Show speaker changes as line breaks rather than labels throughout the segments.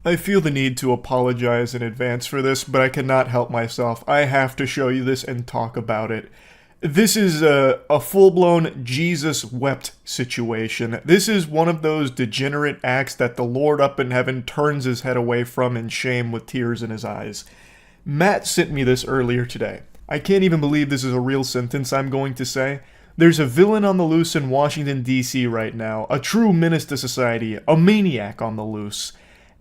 I feel the need to apologize in advance for this, but I cannot help myself. I have to show you this and talk about it. This is a full-blown Jesus wept situation. This is one of those degenerate acts that the Lord up in heaven turns his head away from in shame with tears in his eyes. Matt sent me this earlier today. I can't even believe this is a real sentence I'm going to say. There's a villain on the loose in Washington, D.C. right now, a true menace to society, a maniac on the loose.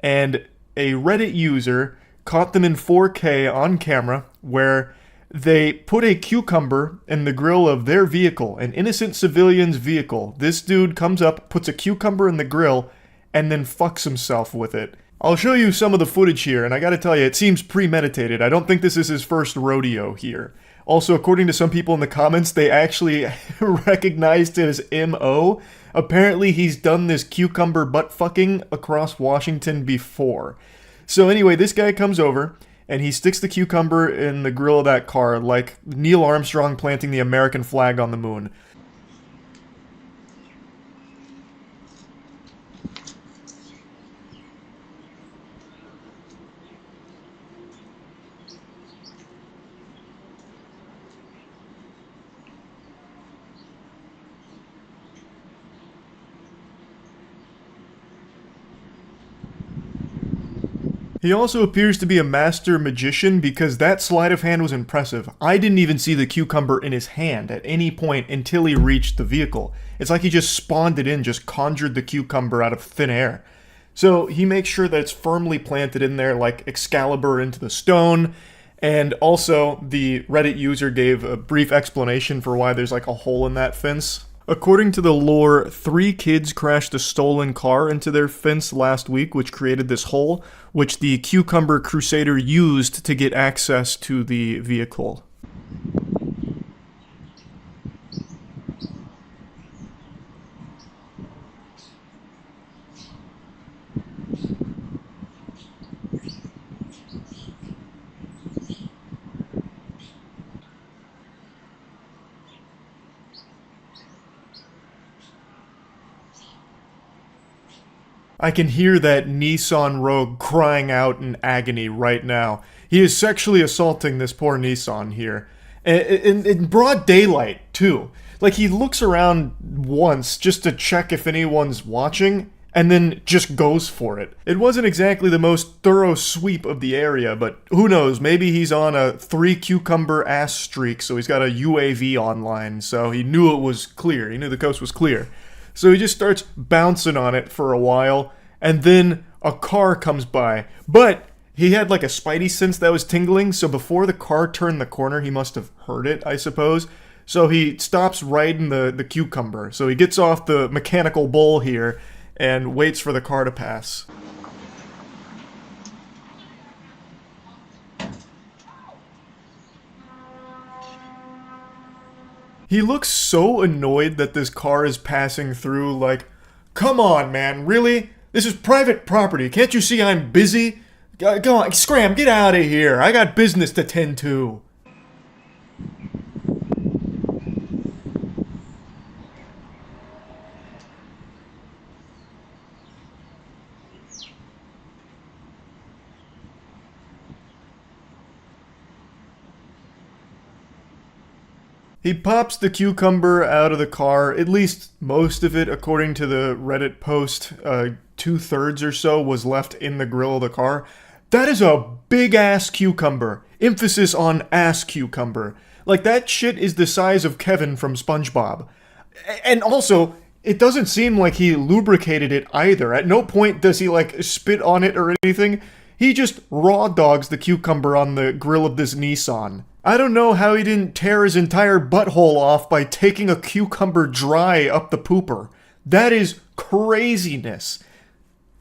And a Reddit user caught them in 4K on camera where they put a cucumber in the grill of their vehicle, an innocent civilian's vehicle. This dude comes up, puts a cucumber in the grill, and then fucks himself with it. I'll show you some of the footage here, and I gotta tell you, it seems premeditated. I don't think this is his first rodeo here. Also, according to some people in the comments, they actually recognized his MO. Apparently, he's done this cucumber butt fucking across Washington before. So anyway, this guy comes over, and he sticks the cucumber in the grill of that car, like Neil Armstrong planting the American flag on the moon. He also appears to be a master magician because that sleight of hand was impressive. I didn't even see the cucumber in his hand at any point until he reached the vehicle. It's like he just spawned it in, just conjured the cucumber out of thin air. So he makes sure that it's firmly planted in there like Excalibur into the stone. And also, the Reddit user gave a brief explanation for why there's like a hole in that fence. According to the lore, 3 kids crashed a stolen car into their fence last week, which created this hole, which the Cucumber Crusader used to get access to the vehicle. I can hear that Nissan Rogue crying out in agony right now. He is sexually assaulting this poor Nissan here. In broad daylight, too. Like, he looks around once just to check if anyone's watching, and then just goes for it. It wasn't exactly the most thorough sweep of the area, but who knows, maybe he's on a 3 cucumber ass streak, so he's got a UAV online, so he knew it was clear. He knew the coast was clear. So he just starts bouncing on it for a while, and then a car comes by. But he had like a spidey sense that was tingling, so before the car turned the corner, he must have heard it, I suppose. So he stops right in the cucumber. So he gets off the mechanical bull here and waits for the car to pass. He looks so annoyed that this car is passing through, like, come on, man, really? This is private property. Can't you see I'm busy? Go on, scram, get out of here. I got business to tend to. He pops the cucumber out of the car, at least most of it, according to the Reddit post. 2/3 or so was left in the grill of the car. That is a big-ass cucumber. Emphasis on ass cucumber. Like, that shit is the size of Kevin from SpongeBob. And also, it doesn't seem like he lubricated it either. At no point does he, like, spit on it or anything. He just raw dogs the cucumber on the grill of this Nissan. I don't know how he didn't tear his entire butthole off by taking a cucumber dry up the pooper. That is craziness.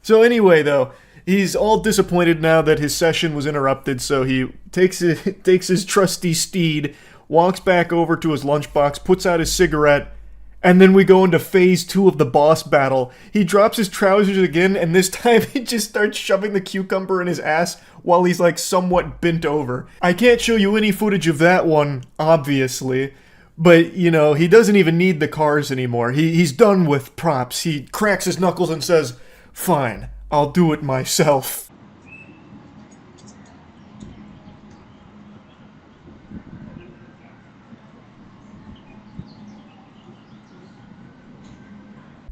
So anyway, though, he's all disappointed now that his session was interrupted, so he takes his trusty steed, walks back over to his lunchbox, puts out his cigarette, and then we go into phase 2 of the boss battle. He drops his trousers again, and this time he just starts shoving the cucumber in his ass while he's like somewhat bent over. I can't show you any footage of that one, obviously, but you know, he doesn't even need the cars anymore. He's done with props. He cracks his knuckles and says, "Fine, I'll do it myself."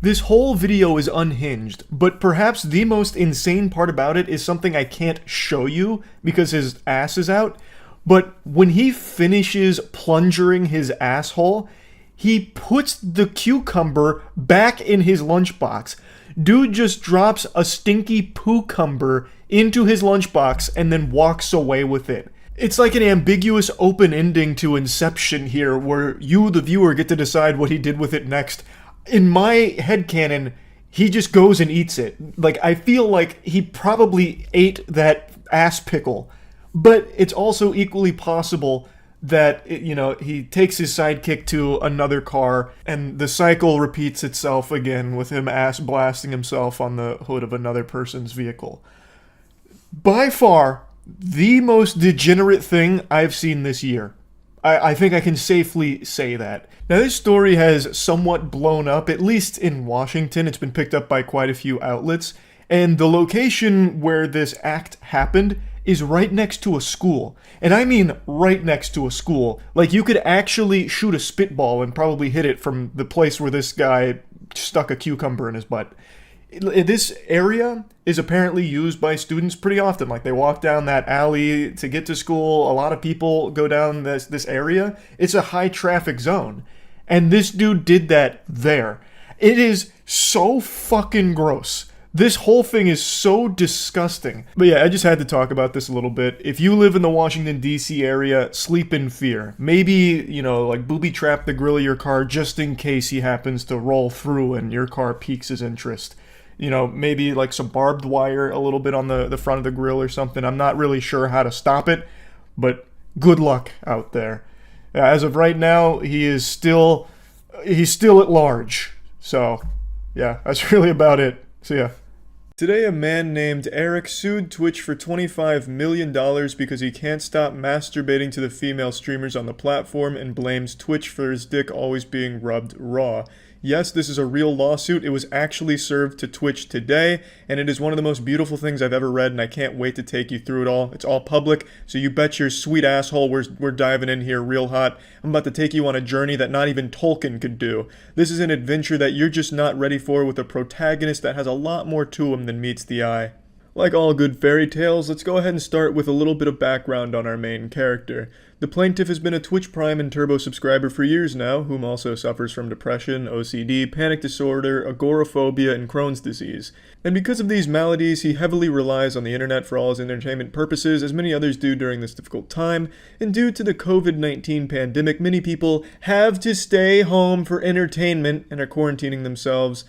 This whole video is unhinged, but perhaps the most insane part about it is something I can't show you because his ass is out. But when he finishes plungering his asshole, he puts the cucumber back in his lunchbox. Dude just drops a stinky poo-cumber into his lunchbox and then walks away with it. It's like an ambiguous open ending to Inception here, where you, the viewer, get to decide what he did with it next. In my headcanon, he just goes and eats it. Like, I feel like he probably ate that ass pickle. But it's also equally possible that, he takes his sidekick to another car, and the cycle repeats itself again with him ass blasting himself on the hood of another person's vehicle. By far, the most degenerate thing I've seen this year. I think I can safely say that. Now, this story has somewhat blown up, at least in Washington. It's been picked up by quite a few outlets. And the location where this act happened is right next to a school. And I mean right next to a school. Like, you could actually shoot a spitball and probably hit it from the place where this guy stuck a cucumber in his butt. This area is apparently used by students pretty often. Like, they walk down that alley to get to school. A lot of people go down this area. It's a high traffic zone. And this dude did that there. It is so fucking gross. This whole thing is so disgusting. But yeah, I just had to talk about this a little bit. If you live in the Washington, D.C. area, sleep in fear. Maybe, like booby trap the grill of your car just in case he happens to roll through and your car piques his interest. Maybe like some barbed wire a little bit on the front of the grill or something. I'm not really sure how to stop it, but good luck out there. As of right now, he's still at large. So, yeah, that's really about it. So, yeah. Today, a man named Eric sued Twitch for $25 million because he can't stop masturbating to the female streamers on the platform and blames Twitch for his dick always being rubbed raw. Yes, this is a real lawsuit. It was actually served to Twitch today, and it is one of the most beautiful things I've ever read, and I can't wait to take you through it all. It's all public, so you bet your sweet asshole we're diving in here real hot. I'm about to take you on a journey that not even Tolkien could do. This is an adventure that you're just not ready for, with a protagonist that has a lot more to him than meets the eye. Like all good fairy tales, let's go ahead and start with a little bit of background on our main character. The plaintiff has been a Twitch Prime and Turbo subscriber for years now, whom also suffers from depression, OCD, panic disorder, agoraphobia, and Crohn's disease. And because of these maladies, he heavily relies on the internet for all his entertainment purposes, as many others do during this difficult time. And due to the COVID-19 pandemic, many people have to stay home for entertainment and are quarantining themselves.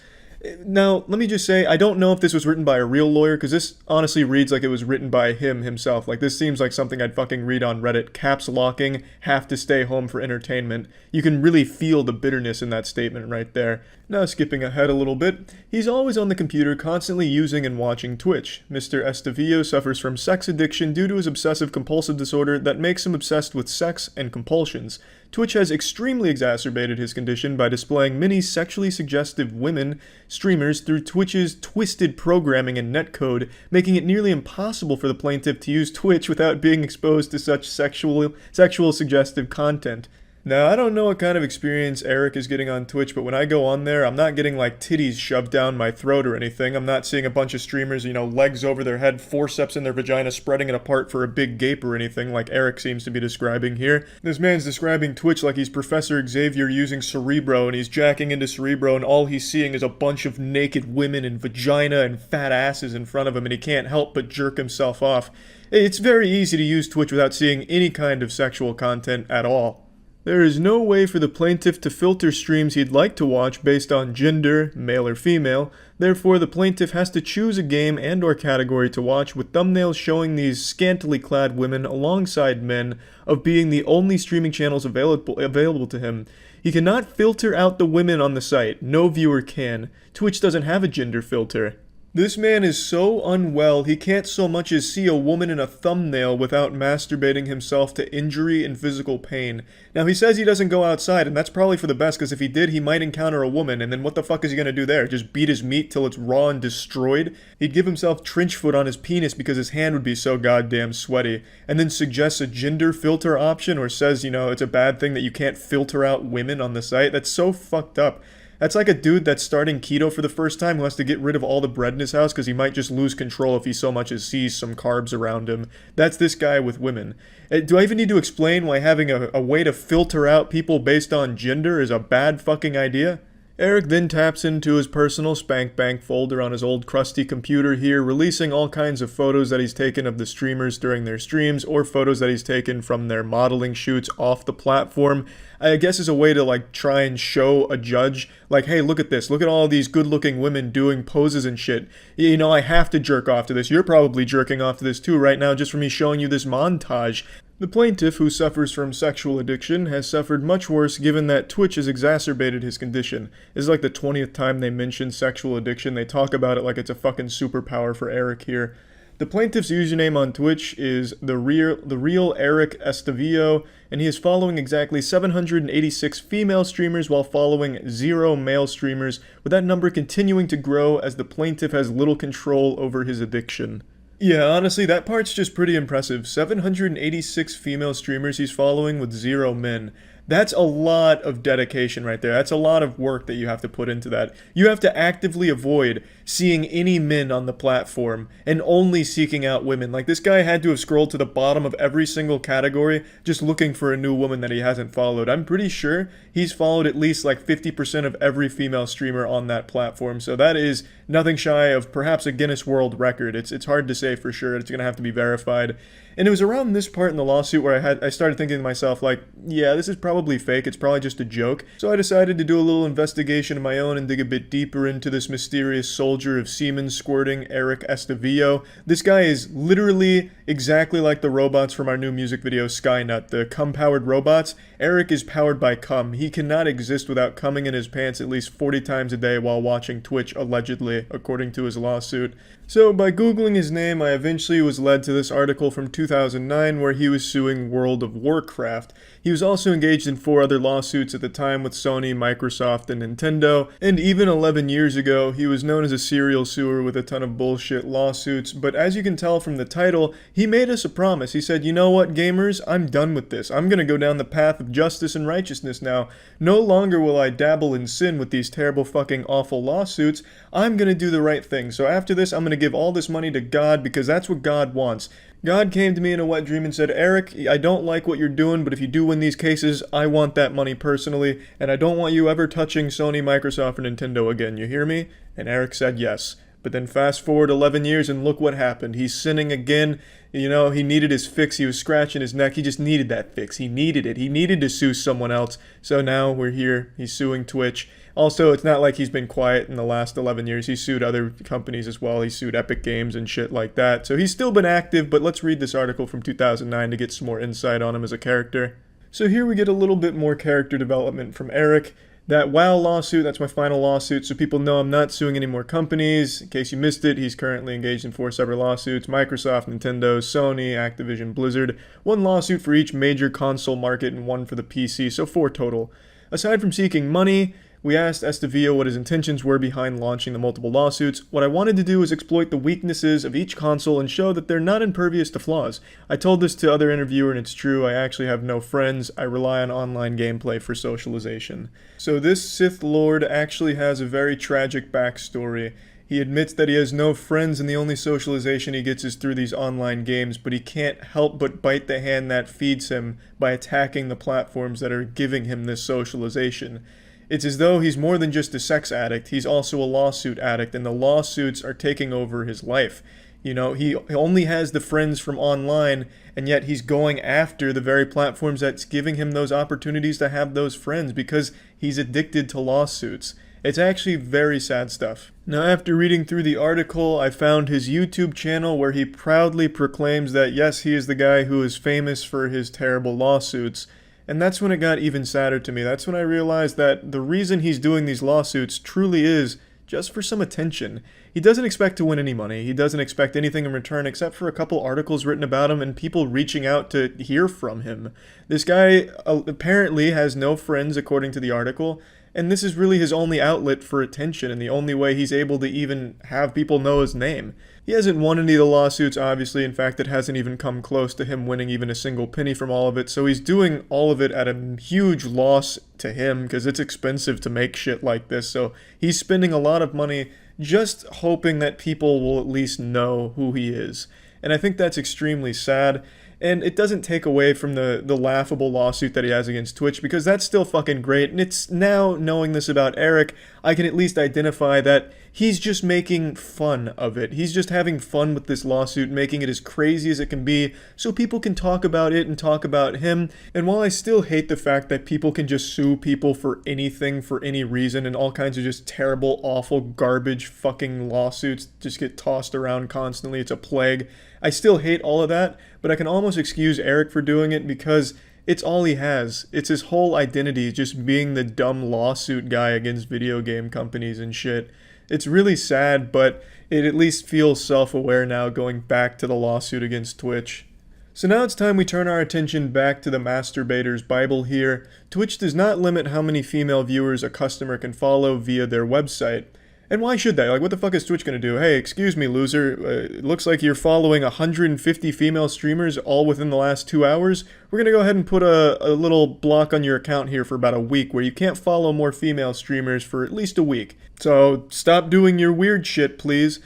Now, let me just say, I don't know if this was written by a real lawyer, because this honestly reads like it was written by him himself. Like, this seems like something I'd fucking read on Reddit. Caps locking, have to stay home for entertainment. You can really feel the bitterness in that statement right there. Now, skipping ahead a little bit, he's always on the computer, constantly using and watching Twitch. Mr. Estevillo suffers from sex addiction due to his obsessive-compulsive disorder that makes him obsessed with sex and compulsions. Twitch has extremely exacerbated his condition by displaying many sexually suggestive women streamers through Twitch's twisted programming and netcode, making it nearly impossible for the plaintiff to use Twitch without being exposed to such sexual suggestive content. Now, I don't know what kind of experience Eric is getting on Twitch, but when I go on there, I'm not getting like titties shoved down my throat or anything. I'm not seeing a bunch of streamers, legs over their head, forceps in their vagina, spreading it apart for a big gape or anything like Eric seems to be describing here. This man's describing Twitch like he's Professor Xavier using Cerebro, and he's jacking into Cerebro, and all he's seeing is a bunch of naked women and vagina and fat asses in front of him, and he can't help but jerk himself off. It's very easy to use Twitch without seeing any kind of sexual content at all. There is no way for the plaintiff to filter streams he'd like to watch based on gender, male or female. Therefore, the plaintiff has to choose a game and/or category to watch, with thumbnails showing these scantily clad women alongside men of being the only streaming channels available to him. He cannot filter out the women on the site. No viewer can. Twitch doesn't have a gender filter. This man is so unwell, he can't so much as see a woman in a thumbnail without masturbating himself to injury and physical pain. Now, he says he doesn't go outside, and that's probably for the best, because if he did, he might encounter a woman, and then what the fuck is he gonna do there? Just beat his meat till it's raw and destroyed? He'd give himself trench foot on his penis because his hand would be so goddamn sweaty, and then suggests a gender filter option, or says, it's a bad thing that you can't filter out women on the site. That's so fucked up. That's like a dude that's starting keto for the first time who has to get rid of all the bread in his house because he might just lose control if he so much as sees some carbs around him. That's this guy with women. Do I even need to explain why having a way to filter out people based on gender is a bad fucking idea? Eric then taps into his personal spank bank folder on his old crusty computer here, releasing all kinds of photos that he's taken of the streamers during their streams, or photos that he's taken from their modeling shoots off the platform. I guess as a way to like try and show a judge, like, hey, look at this, look at all these good looking women doing poses and shit. You know, I have to jerk off to this. You're probably jerking off to this too right now just for me showing you this montage. The plaintiff, who suffers from sexual addiction, has suffered much worse given that Twitch has exacerbated his condition. This is like the 20th time they mention sexual addiction. They talk about it like it's a fucking superpower for Eric here. The plaintiff's username on Twitch is the real Eric Estavillo, and he is following exactly 786 female streamers while following 0 male streamers, with that number continuing to grow as the plaintiff has little control over his addiction. Yeah, honestly, that part's just pretty impressive. 786 female streamers he's following with 0 men. That's a lot of dedication right there. That's a lot of work that you have to put into that. You have to actively avoid seeing any men on the platform and only seeking out women. Like, this guy had to have scrolled to the bottom of every single category just looking for a new woman that he hasn't followed. I'm pretty sure he's followed at least like 50% of every female streamer on that platform. So that is nothing shy of perhaps a Guinness World Record. It's hard to say for sure. It's going to have to be verified. And it was around this part in the lawsuit where I started thinking to myself, like, yeah, this is probably fake. It's probably just a joke. So I decided to do a little investigation of my own and dig a bit deeper into this mysterious soldier of semen squirting, Eric Estavillo. This guy is literally exactly like the robots from our new music video, Skynet, the cum-powered robots. Eric is powered by cum. He cannot exist without coming in his pants at least 40 times a day while watching Twitch, allegedly, according to his lawsuit. So by Googling his name, I eventually was led to this article from 2009 where he was suing World of Warcraft. He was also engaged in 4 other lawsuits at the time with Sony, Microsoft, and Nintendo, and even 11 years ago, he was known as a serial suer with a ton of bullshit lawsuits. But as you can tell from the title, he made us a promise. He said, you know what, gamers, I'm done with this. I'm gonna go down the path of justice and righteousness now. No longer will I dabble in sin with these terrible fucking awful lawsuits. I'm gonna do the right thing. So after this, I'm gonna give all this money to God because that's what God wants. God came to me in a wet dream and said, Eric, I don't like what you're doing, but if you do win these cases, I want that money personally, and I don't want you ever touching Sony, Microsoft, or Nintendo again. You hear me? And Eric said yes. But then fast forward 11 years and look what happened. He's sinning again. You know, he needed his fix. He was scratching his neck. He just needed that fix. He needed it. He needed to sue someone else. So now we're here. He's suing Twitch. Also, it's not like he's been quiet in the last 11 years. He sued other companies as well. He sued Epic Games and shit like that. So he's still been active, but let's read this article from 2009 to get some more insight on him as a character. So here we get a little bit more character development from Eric. That WoW lawsuit, that's my final lawsuit, so people know I'm not suing any more companies. In case you missed it, he's currently engaged in 4 separate lawsuits: Microsoft, Nintendo, Sony, Activision, Blizzard. 1 lawsuit for each major console market and 1 for the PC, so 4 total. Aside from seeking money, we asked Estavillo what his intentions were behind launching the multiple lawsuits. What I wanted to do was exploit the weaknesses of each console and show that they're not impervious to flaws. I told this to other interviewer and it's true, I actually have no friends. I rely on online gameplay for socialization. So this Sith Lord actually has a very tragic backstory. He admits that he has no friends and the only socialization he gets is through these online games, but he can't help but bite the hand that feeds him by attacking the platforms that are giving him this socialization. It's as though he's more than just a sex addict, he's also a lawsuit addict, and the lawsuits are taking over his life. You know, he only has the friends from online, and yet he's going after the very platforms that's giving him those opportunities to have those friends because he's addicted to lawsuits. It's actually very sad stuff. Now, after reading through the article, I found his YouTube channel where he proudly proclaims that yes, he is the guy who is famous for his terrible lawsuits. And that's when it got even sadder to me. That's when I realized that the reason he's doing these lawsuits truly is just for some attention. He doesn't expect to win any money. He doesn't expect anything in return except for a couple articles written about him and people reaching out to hear from him. This guy apparently has no friends, according to the article. and this is really his only outlet for attention and the only way he's able to even have people know his name. He hasn't won any of the lawsuits, obviously. In fact, it hasn't even come close to him winning even a single penny from all of it, so he's doing all of it at a huge loss to him because it's expensive to make shit like this, so he's spending a lot of money just hoping that people will at least know who he is. And I think that's extremely sad. And it doesn't take away from the laughable lawsuit that he has against Twitch, because that's still fucking great. And it's now, knowing this about Eric, I can at least identify that he's just making fun of it. He's just having fun with this lawsuit, making it as crazy as it can be, so people can talk about it and talk about him. And while I still hate the fact that people can just sue people for anything, for any reason, and all kinds of just terrible, awful, garbage fucking lawsuits just get tossed around constantly, it's a plague. I still hate all of that, but I can almost excuse Eric for doing it because it's all he has. It's his whole identity, just being the dumb lawsuit guy against video game companies and shit. It's really sad, but it at least feels self-aware now going back to the lawsuit against Twitch. So now it's time we turn our attention back to the masturbator's Bible here. Twitch does not limit how many female viewers a customer can follow via their website. And why should they? Like, what the fuck is Twitch gonna do? Hey, excuse me, loser. It looks like you're following 150 female streamers all within the last 2 hours. We're gonna go ahead and put a little block on your account here for about a week where you can't follow more female streamers for at least a week. So stop doing your weird shit, please.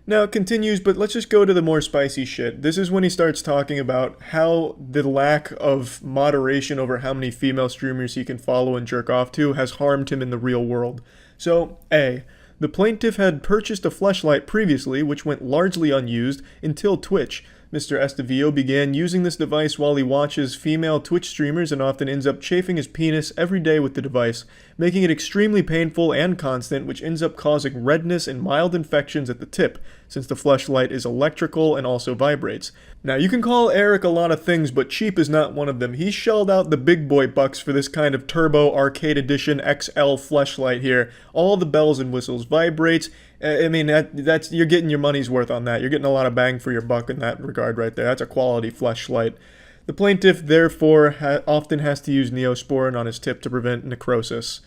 Now it continues, but let's just go to the more spicy shit. This is when he starts talking about how the lack of moderation over how many female streamers he can follow and jerk off to has harmed him in the real world. So, A. The plaintiff had purchased a fleshlight previously, which went largely unused until Twitch. Mr. Estevillo began using this device while he watches female Twitch streamers and often ends up chafing his penis every day with the device, making it extremely painful and constant, which ends up causing redness and mild infections at the tip, since the fleshlight is electrical and also vibrates. Now, you can call Eric a lot of things, but cheap is not one of them. He shelled out the big boy bucks for this kind of Turbo Arcade Edition XL fleshlight here. All the bells and whistles, vibrates. I mean, that's you're getting your money's worth on that. You're getting a lot of bang for your buck in that regard right there. That's a quality fleshlight. The plaintiff, therefore, often has to use Neosporin on his tip to prevent necrosis.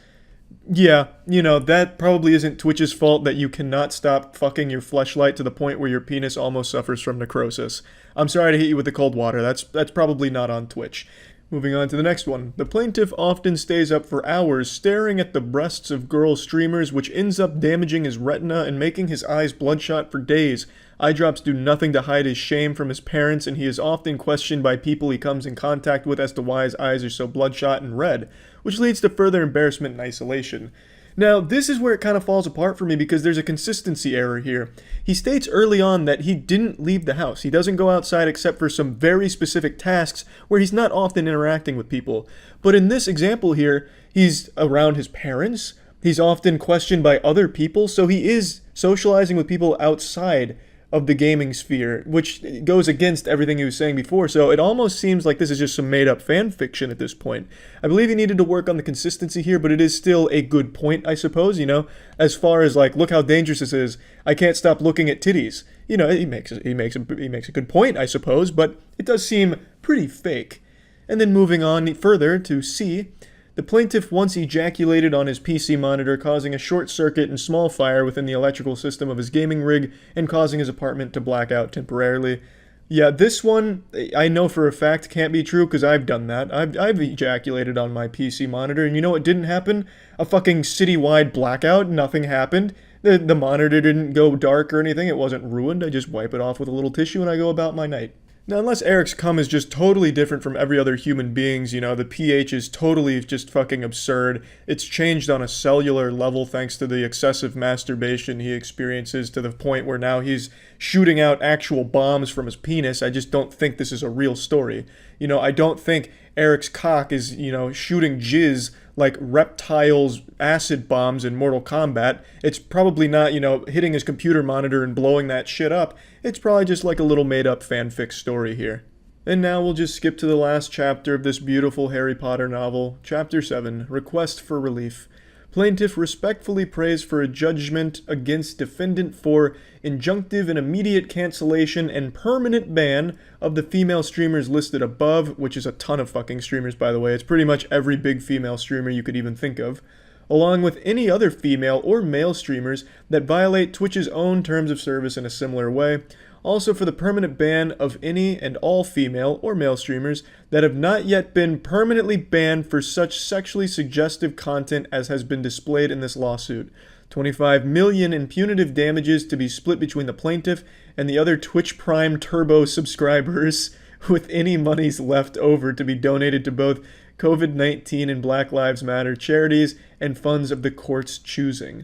Yeah, you know, that probably isn't Twitch's fault that you cannot stop fucking your fleshlight to the point where your penis almost suffers from necrosis. I'm sorry to hit you with the cold water. That's probably not on Twitch. Moving on to the next one. The plaintiff often stays up for hours staring at the breasts of girl streamers, which ends up damaging his retina and making his eyes bloodshot for days. Eye drops do nothing to hide his shame from his parents, and he is often questioned by people he comes in contact with as to why his eyes are so bloodshot and red, which leads to further embarrassment and isolation. Now, this is where it kind of falls apart for me because there's a consistency error here. He states early on that he didn't leave the house. He doesn't go outside except for some very specific tasks where he's not often interacting with people. But in this example here, he's around his parents. He's often questioned by other people, so he is socializing with people outside of the gaming sphere, which goes against everything he was saying before, so it almost seems like this is just some made-up fan fiction at this point. I believe he needed to work on the consistency here, but it is still a good point, I suppose, you know, as far as, like, look how dangerous this is, I can't stop looking at titties. You know, he makes a good point, I suppose, but it does seem pretty fake. And then moving on further to C, the plaintiff once ejaculated on his PC monitor, causing a short circuit and small fire within the electrical system of his gaming rig and causing his apartment to black out temporarily. Yeah, this one, I know for a fact can't be true because I've done that. I've ejaculated on my PC monitor, and you know what didn't happen? A fucking citywide blackout. Nothing happened. The monitor didn't go dark or anything. It wasn't ruined. I just wipe it off with a little tissue and I go about my night. Now, unless Eric's cum is just totally different from every other human being's, you know, the pH is totally just fucking absurd. It's changed on a cellular level thanks to the excessive masturbation he experiences to the point where now he's shooting out actual bombs from his penis. I just don't think this is a real story. You know, I don't think Eric's cock is, you know, shooting jizz like Reptile's acid bombs in Mortal Kombat. It's probably not, you know, hitting his computer monitor and blowing that shit up. It's probably just like a little made-up fanfic story here. And now we'll just skip to the last chapter of this beautiful Harry Potter novel, Chapter 7, Request for Relief. Plaintiff respectfully prays for a judgment against defendant for injunctive and immediate cancellation and permanent ban of the female streamers listed above, which is a ton of fucking streamers, by the way. It's pretty much every big female streamer you could even think of. along with any other female or male streamers that violate Twitch's own terms of service in a similar way. Also for the permanent ban of any and all female or male streamers that have not yet been permanently banned for such sexually suggestive content as has been displayed in this lawsuit. 25 million in punitive damages to be split between the plaintiff and the other Twitch Prime Turbo subscribers, with any monies left over to be donated to both COVID-19 and Black Lives Matter charities and funds of the court's choosing.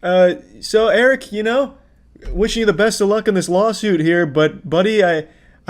So Eric, you know, wishing you the best of luck in this lawsuit here, but buddy, I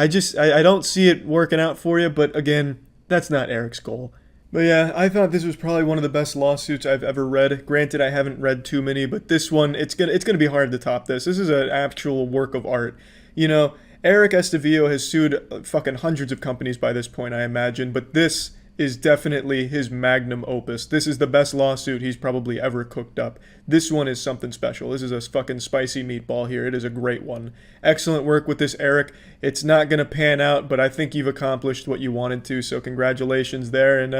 don't see it working out for you, but again, that's not Eric's goal. But yeah, I thought this was probably one of the best lawsuits I've ever read. Granted, I haven't read too many, but this one, it's gonna be hard to top this. This is an actual work of art. You know, Eric Estevillo has sued fucking hundreds of companies by this point, I imagine, but this is definitely his magnum opus. This is the best lawsuit he's probably ever cooked up. This one is something special. This is a fucking spicy meatball here. It is a great one. Excellent work with this, Eric. It's not gonna pan out, but I think you've accomplished what you wanted to, so congratulations there. And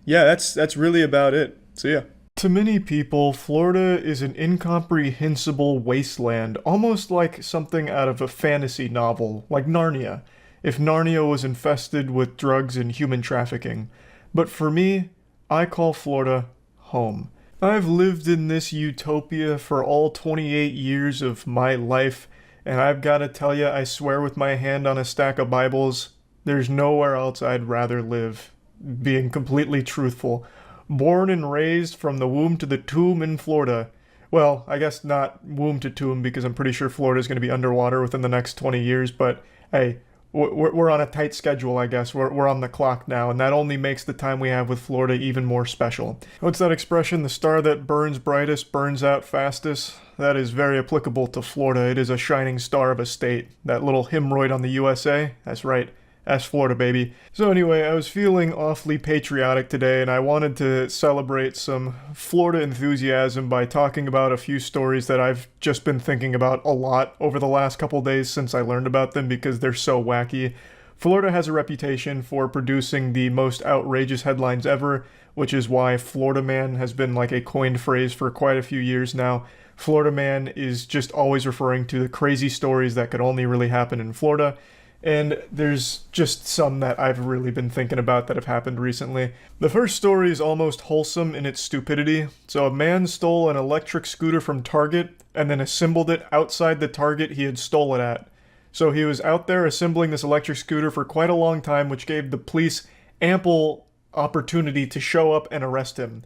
yeah, that's really about it. So yeah. To many people, Florida is an incomprehensible wasteland, almost like something out of a fantasy novel, like Narnia, if Narnia was infested with drugs and human trafficking. But for me, I call Florida home. I've lived in this utopia for all 28 years of my life, and I've got to tell you, I swear with my hand on a stack of Bibles, there's nowhere else I'd rather live, being completely truthful. Born and raised from the womb to the tomb in Florida. Well, I guess not womb to tomb, because I'm pretty sure Florida's going to be underwater within the next 20 years, but hey, we're on a tight schedule, I guess. We're on the clock now, and that only makes the time we have with Florida even more special. What's that expression? The star that burns brightest burns out fastest? That is very applicable to Florida. It is a shining star of a state. That little hemorrhoid on the USA? That's right. That's Florida, baby. So anyway, I was feeling awfully patriotic today, and I wanted to celebrate some Florida enthusiasm by talking about a few stories that I've just been thinking about a lot over the last couple days since I learned about them because they're so wacky. Florida has a reputation for producing the most outrageous headlines ever, which is why Florida Man has been like a coined phrase for quite a few years now. Florida Man is just always referring to the crazy stories that could only really happen in Florida. And there's just some that I've really been thinking about that have happened recently. The first story is almost wholesome in its stupidity. So a man stole an electric scooter from Target and then assembled it outside the Target he had stole it at. So he was out there assembling this electric scooter for quite a long time, which gave the police ample opportunity to show up and arrest him.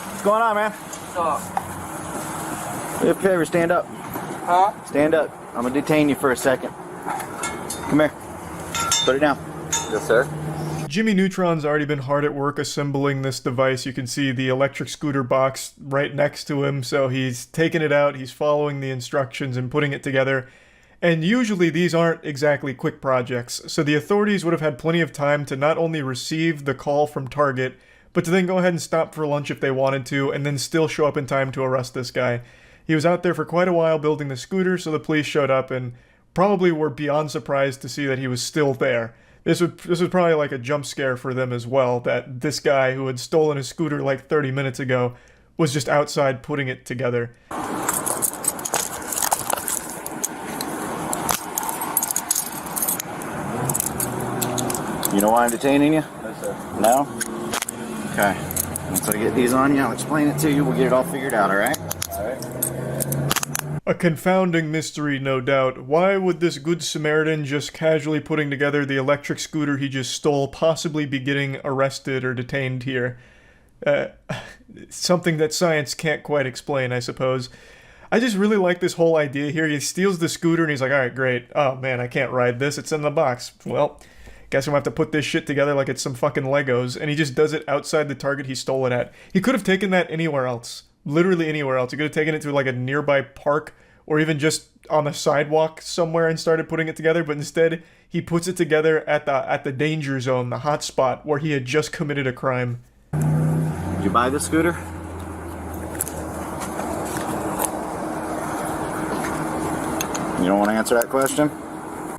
What's going on, man?
What's up?
Do me a favor, stand up.
Huh?
Stand up. I'm gonna detain you for a second. Come here. Put it down.
Yes, sir.
Jimmy Neutron's already been hard at work assembling this device. You can see the electric scooter box right next to him, so he's taking it out, he's following the instructions and putting it together. And usually these aren't exactly quick projects, so the authorities would have had plenty of time to not only receive the call from Target, but to then go ahead and stop for lunch if they wanted to, and then still show up in time to arrest this guy. He was out there for quite a while building the scooter, so the police showed up and probably were beyond surprised to see that he was still there. This was probably like a jump scare for them as well, that this guy who had stolen a scooter like 30 minutes ago was just outside putting it together.
You know why I'm detaining you?
Yes, sir.
No? Okay. Once I get these on you, I'll explain it to you. We'll get it all figured out, alright?
Alright.
A confounding mystery, no doubt. Why would this good Samaritan just casually putting together the electric scooter he just stole possibly be getting arrested or detained here? Something that science can't quite explain, I suppose. I just really like this whole idea here. He steals the scooter and he's like, alright, great. Oh man, I can't ride this. It's in the box. Well, guess I'm gonna have to put this shit together like it's some fucking Legos. And he just does it outside the Target he stole it at. He could have taken that anywhere else. Literally anywhere else. He could have taken it to like a nearby park or even just on the sidewalk somewhere and started putting it together, but instead he puts it together at the danger zone, the hot spot where he had just committed a crime.
Did you buy this scooter? You don't want to answer that question?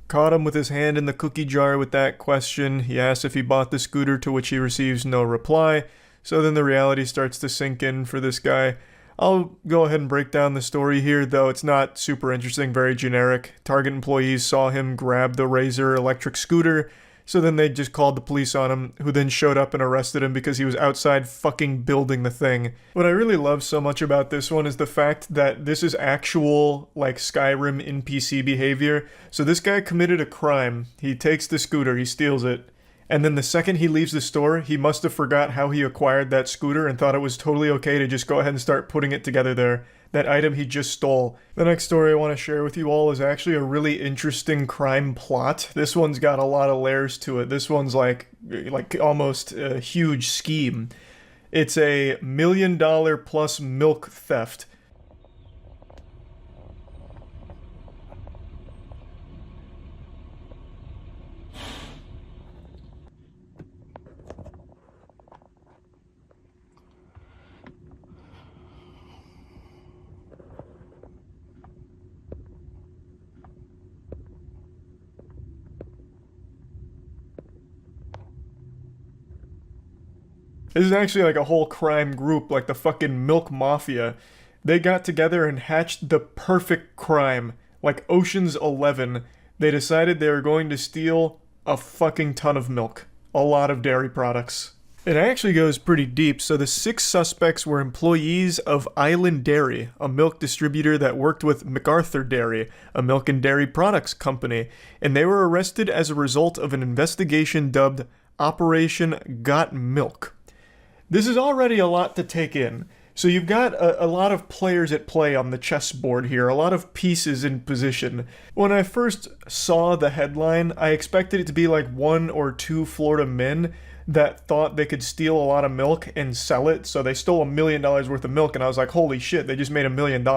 Caught him with his hand in the cookie jar with that question. He asks if he bought the scooter, to which he receives no reply. So then the reality starts to sink in for this guy. I'll go ahead and break down the story here, though it's not super interesting, very generic. Target employees saw him grab the Razor electric scooter, so then they just called the police on him, who then showed up and arrested him because he was outside fucking building the thing. What I really love so much about this one is the fact that this is actual, like, Skyrim NPC behavior. So this guy committed a crime. He takes the scooter, he steals it, and then the second he leaves the store, he must have forgot how he acquired that scooter and thought it was totally okay to just go ahead and start putting it together there. That item he just stole. The next story I want to share with you all is actually a really interesting crime plot. This one's got a lot of layers to it. This one's like almost a huge scheme. It's a $1 million plus milk theft. This is actually like a whole crime group, like the fucking Milk Mafia. They got together and hatched the perfect crime, like Ocean's 11. They decided they were going to steal a fucking ton of milk. A lot of dairy products. It actually goes pretty deep. So the 6 suspects were employees of Island Dairy, a milk distributor that worked with MacArthur Dairy, a milk and dairy products company, and they were arrested as a result of an investigation dubbed Operation Got Milk. This is already a lot to take in. So you've got a lot of players at play on the chessboard here, a lot of pieces in position. When I first saw the headline, I expected it to be like 1 or 2 Florida men that thought they could steal a lot of milk and sell it. So they stole $1 million worth of milk, and I was like, holy shit, they just made $1 million.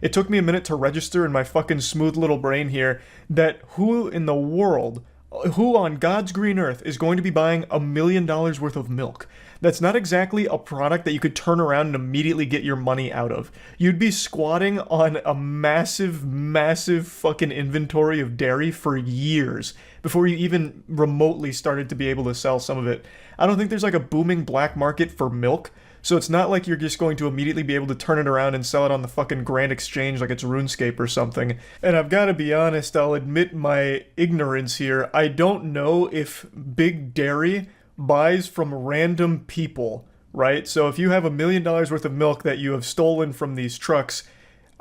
It took me a minute to register in my fucking smooth little brain here that who in the world, who on God's green earth is going to be buying $1 million worth of milk? That's not exactly a product that you could turn around and immediately get your money out of. You'd be squatting on a massive, massive fucking inventory of dairy for years before you even remotely started to be able to sell some of it. I don't think there's like a booming black market for milk, so it's not like you're just going to immediately be able to turn it around and sell it on the fucking Grand Exchange like it's RuneScape or something. And I've got to be honest, I'll admit my ignorance here. I don't know if Big Dairy buys from random people, right? So if you have $1 million worth of milk that you have stolen from these trucks,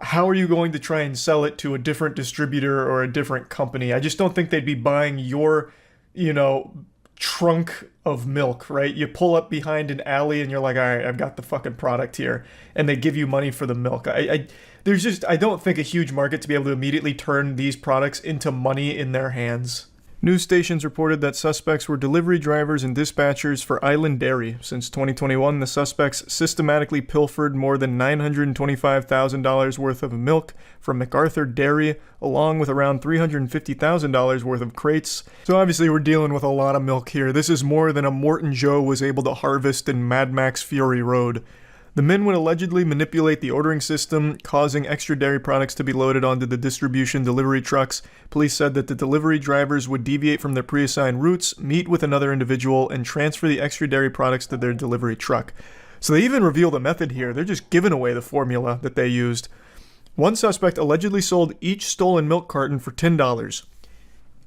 how are you going to try and sell it to a different distributor or a different company? I just don't think they'd be buying your, trunk of milk, right? You pull up behind an alley and you're like, all right, I've got the fucking product here. And they give you money for the milk. I don't think a huge market to be able to immediately turn these products into money in their hands. News stations reported that suspects were delivery drivers and dispatchers for Island Dairy. Since 2021, the suspects systematically pilfered more than $925,000 worth of milk from MacArthur Dairy, along with around $350,000 worth of crates. So obviously we're dealing with a lot of milk here. This is more than a Morton Joe was able to harvest in Mad Max Fury Road. The men would allegedly manipulate the ordering system, causing extra dairy products to be loaded onto the distribution delivery trucks. Police said that the delivery drivers would deviate from their pre-assigned routes, meet with another individual, and transfer the extra dairy products to their delivery truck. So they even reveal the method here. They're just giving away the formula that they used. One suspect allegedly sold each stolen milk carton for $10.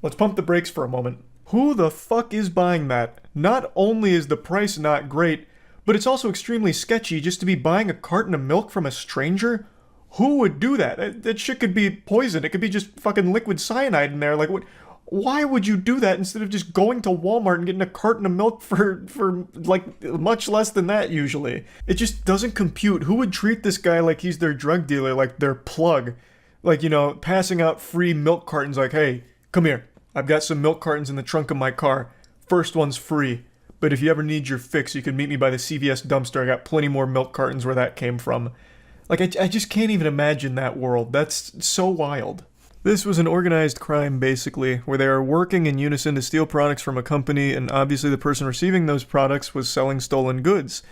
Let's pump the brakes for a moment. Who the fuck is buying that? Not only is the price not great, but it's also extremely sketchy just to be buying a carton of milk from a stranger. Who would do that? That shit could be poison. It could be just fucking liquid cyanide in there. Like, what? Why would you do that instead of just going to Walmart and getting a carton of milk for like much less than that usually? It just doesn't compute. Who would treat this guy like he's their drug dealer, like their plug? Like, passing out free milk cartons like, hey, come here. I've got some milk cartons in the trunk of my car. First one's free. But if you ever need your fix, you can meet me by the CVS dumpster. I got plenty more milk cartons where that came from. Like, I just can't even imagine that world. That's so wild. This was an organized crime, basically, where they are working in unison to steal products from a company, and obviously the person receiving those products was selling stolen goods.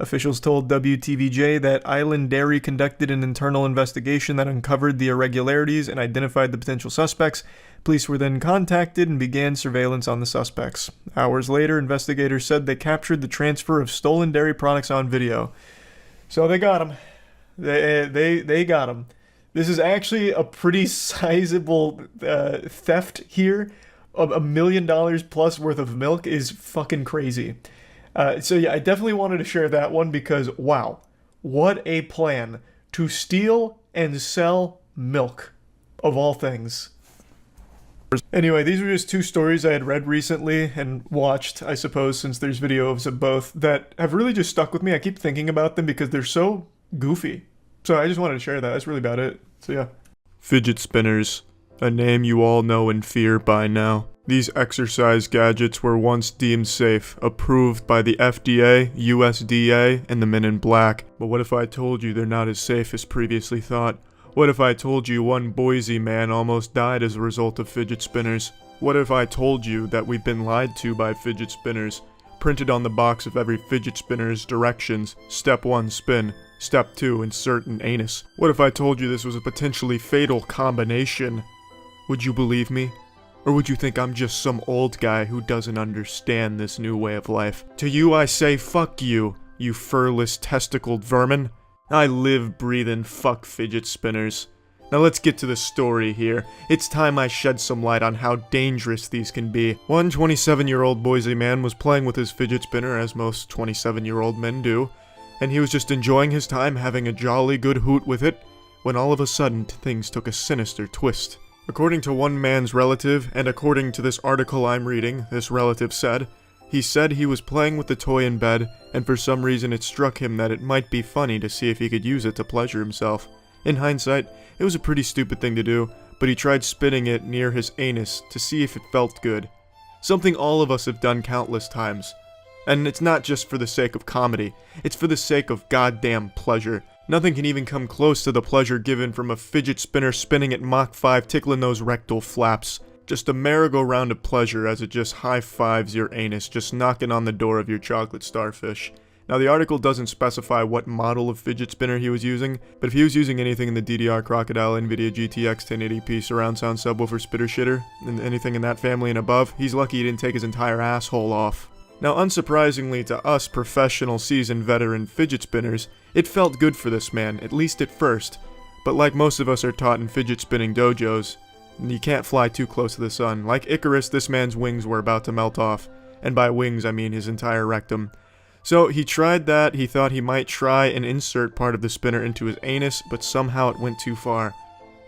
Officials told WTVJ that Island Dairy conducted an internal investigation that uncovered the irregularities and identified the potential suspects. Police were then contacted and began surveillance on the suspects. Hours later, investigators said they captured the transfer of stolen dairy products on video. So they got him. They got him. This is actually a pretty sizable theft here. $1 million plus worth of milk is fucking crazy. So yeah, I definitely wanted to share that one because, wow, what a plan to steal and sell milk, of all things. Anyway, these were just two stories I had read recently and watched, I suppose, since there's videos of both, that have really just stuck with me. I keep thinking about them because they're so goofy. So I just wanted to share that. That's really about it. So yeah. Fidget spinners, a name you all know and fear by now. These exercise gadgets were once deemed safe, approved by the FDA, USDA, and the Men in Black. But what if I told you they're not as safe as previously thought? What if I told you one Boise man almost died as a result of fidget spinners? What if I told you that we've been lied to by fidget spinners? Printed on the box of every fidget spinner's directions: Step 1, spin. Step 2, insert an anus. What if I told you this was a potentially fatal combination? Would you believe me? Or would you think I'm just some old guy who doesn't understand this new way of life? To you I say fuck you, you furless testicled vermin. I live, breathe, and fuck fidget spinners. Now let's get to the story here. It's time I shed some light on how dangerous these can be. One 27-year-old Boise man was playing with his fidget spinner, as most 27-year-old men do, and he was just enjoying his time having a jolly good hoot with it, when all of a sudden things took a sinister twist. According to one man's relative, and according to this article I'm reading, this relative said he was playing with the toy in bed, and for some reason it struck him that it might be funny to see if he could use it to pleasure himself. In hindsight, it was a pretty stupid thing to do, but he tried spinning it near his anus to see if it felt good. Something all of us have done countless times. And it's not just for the sake of comedy, it's for the sake of goddamn pleasure. Nothing can even come close to the pleasure given from a fidget spinner spinning at Mach 5 tickling those rectal flaps. Just a merry-go-round of pleasure as it just high-fives your anus, just knocking on the door of your chocolate starfish. Now the article doesn't specify what model of fidget spinner he was using, but if he was using anything in the DDR Crocodile NVIDIA GTX 1080p surround sound subwoofer spitter shitter, and anything in that family and above, he's lucky he didn't take his entire asshole off. Now, unsurprisingly to us professional seasoned veteran fidget spinners, it felt good for this man, at least at first. But like most of us are taught in fidget spinning dojos, you can't fly too close to the sun. Like Icarus, this man's wings were about to melt off. And by wings, I mean his entire rectum. So he tried that. He thought he might try and insert part of the spinner into his anus, but somehow it went too far.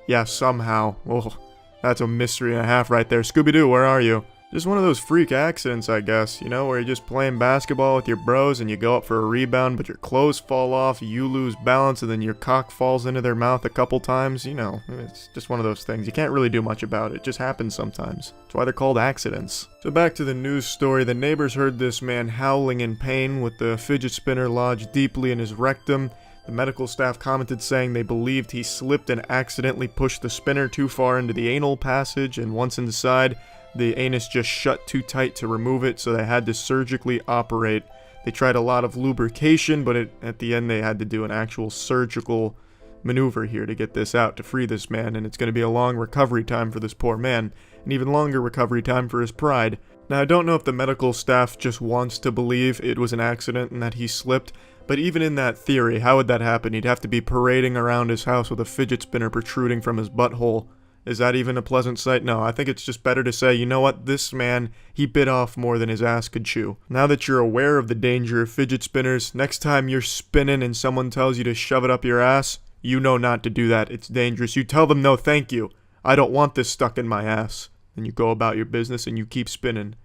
Yeah, somehow. Oh, that's a mystery and a half right there. Scooby-Doo, where are you? Just one of those freak accidents, I guess, you know, where you're just playing basketball with your bros and you go up for a rebound, but your clothes fall off, you lose balance, and then your cock falls into their mouth a couple times. You know, it's just one of those things. You can't really do much about it. It just happens sometimes. That's why they're called accidents. So back to the news story. The neighbors heard this man howling in pain with the fidget spinner lodged deeply in his rectum. The medical staff commented saying they believed he slipped and accidentally pushed the spinner too far into the anal passage, and once inside, the anus just shut too tight to remove it, so they had to surgically operate. They tried a lot of lubrication, but at the end they had to do an actual surgical maneuver here to get this out, to free this man, and it's going to be a long recovery time for this poor man, an even longer recovery time for his pride. Now, I don't know if the medical staff just wants to believe it was an accident and that he slipped, but even in that theory, how would that happen? He'd have to be parading around his house with a fidget spinner protruding from his butthole. Is that even a pleasant sight? No, I think it's just better to say, you know what, this man, he bit off more than his ass could chew. Now that you're aware of the danger of fidget spinners, next time you're spinning and someone tells you to shove it up your ass, you know not to do that. It's dangerous. You tell them, no, thank you. I don't want this stuck in my ass. And you go about your business and you keep spinning.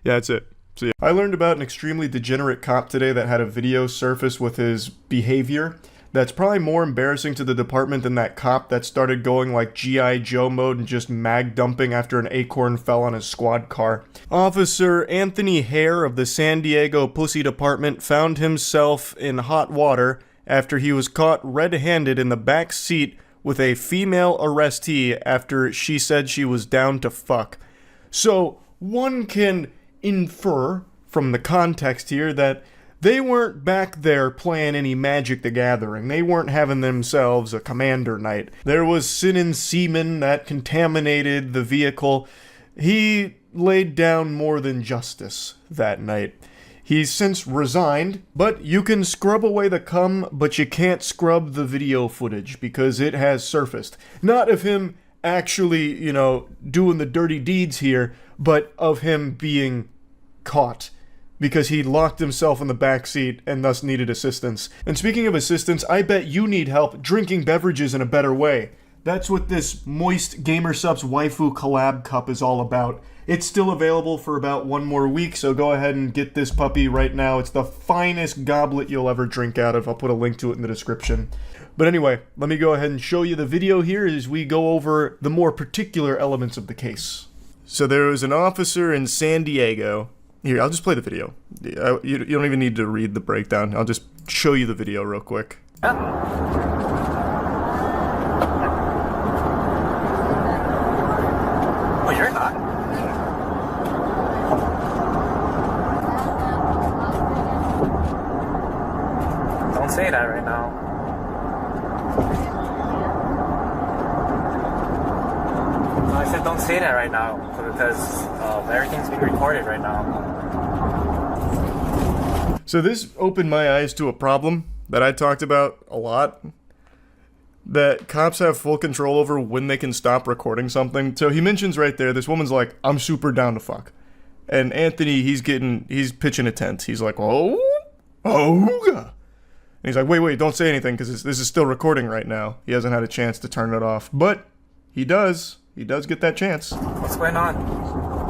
Yeah, that's it. So yeah. I learned about an extremely degenerate cop today that had a video surface with his behavior that's probably more embarrassing to the department than that cop that started going like G.I. Joe mode and just mag dumping after an acorn fell on his squad car. Officer Anthony Hare of the San Diego Pussy Department found himself in hot water after he was caught red-handed in the back seat with a female arrestee after she said she was down to fuck. So, one can infer from the context here that They weren't back there playing any Magic the Gathering. They weren't having themselves a commander night. There was sin and semen that contaminated the vehicle. He laid down more than justice that night. He's since resigned, but you can scrub away the cum, but you can't scrub the video footage because it has surfaced. Not of him actually, doing the dirty deeds here, but of him being caught because he locked himself in the back seat and thus needed assistance. And speaking of assistance, I bet you need help drinking beverages in a better way. That's what this Moist GamerSupps Waifu Collab Cup is all about. It's still available for about 1 more week, so go ahead and get this puppy right now. It's the finest goblet you'll ever drink out of. I'll put a link to it in the description. But anyway, let me go ahead and show you the video here as we go over the more particular elements of the case. So there was an officer in San Diego. Here, I'll just play the video. You don't even need to read the breakdown. I'll just show you the video real quick.
Oh, you're not? Don't say that right now. No, I said don't say that right now because everything's being recorded right now.
So this opened my eyes to a problem that I talked about a lot. That cops have full control over when they can stop recording something. So he mentions right there, this woman's like, I'm super down to fuck. And Anthony, he's pitching a tent. He's like, oh. And he's like, wait, don't say anything because this is still recording right now. He hasn't had a chance to turn it off. But he does. He does get that chance.
What's going on?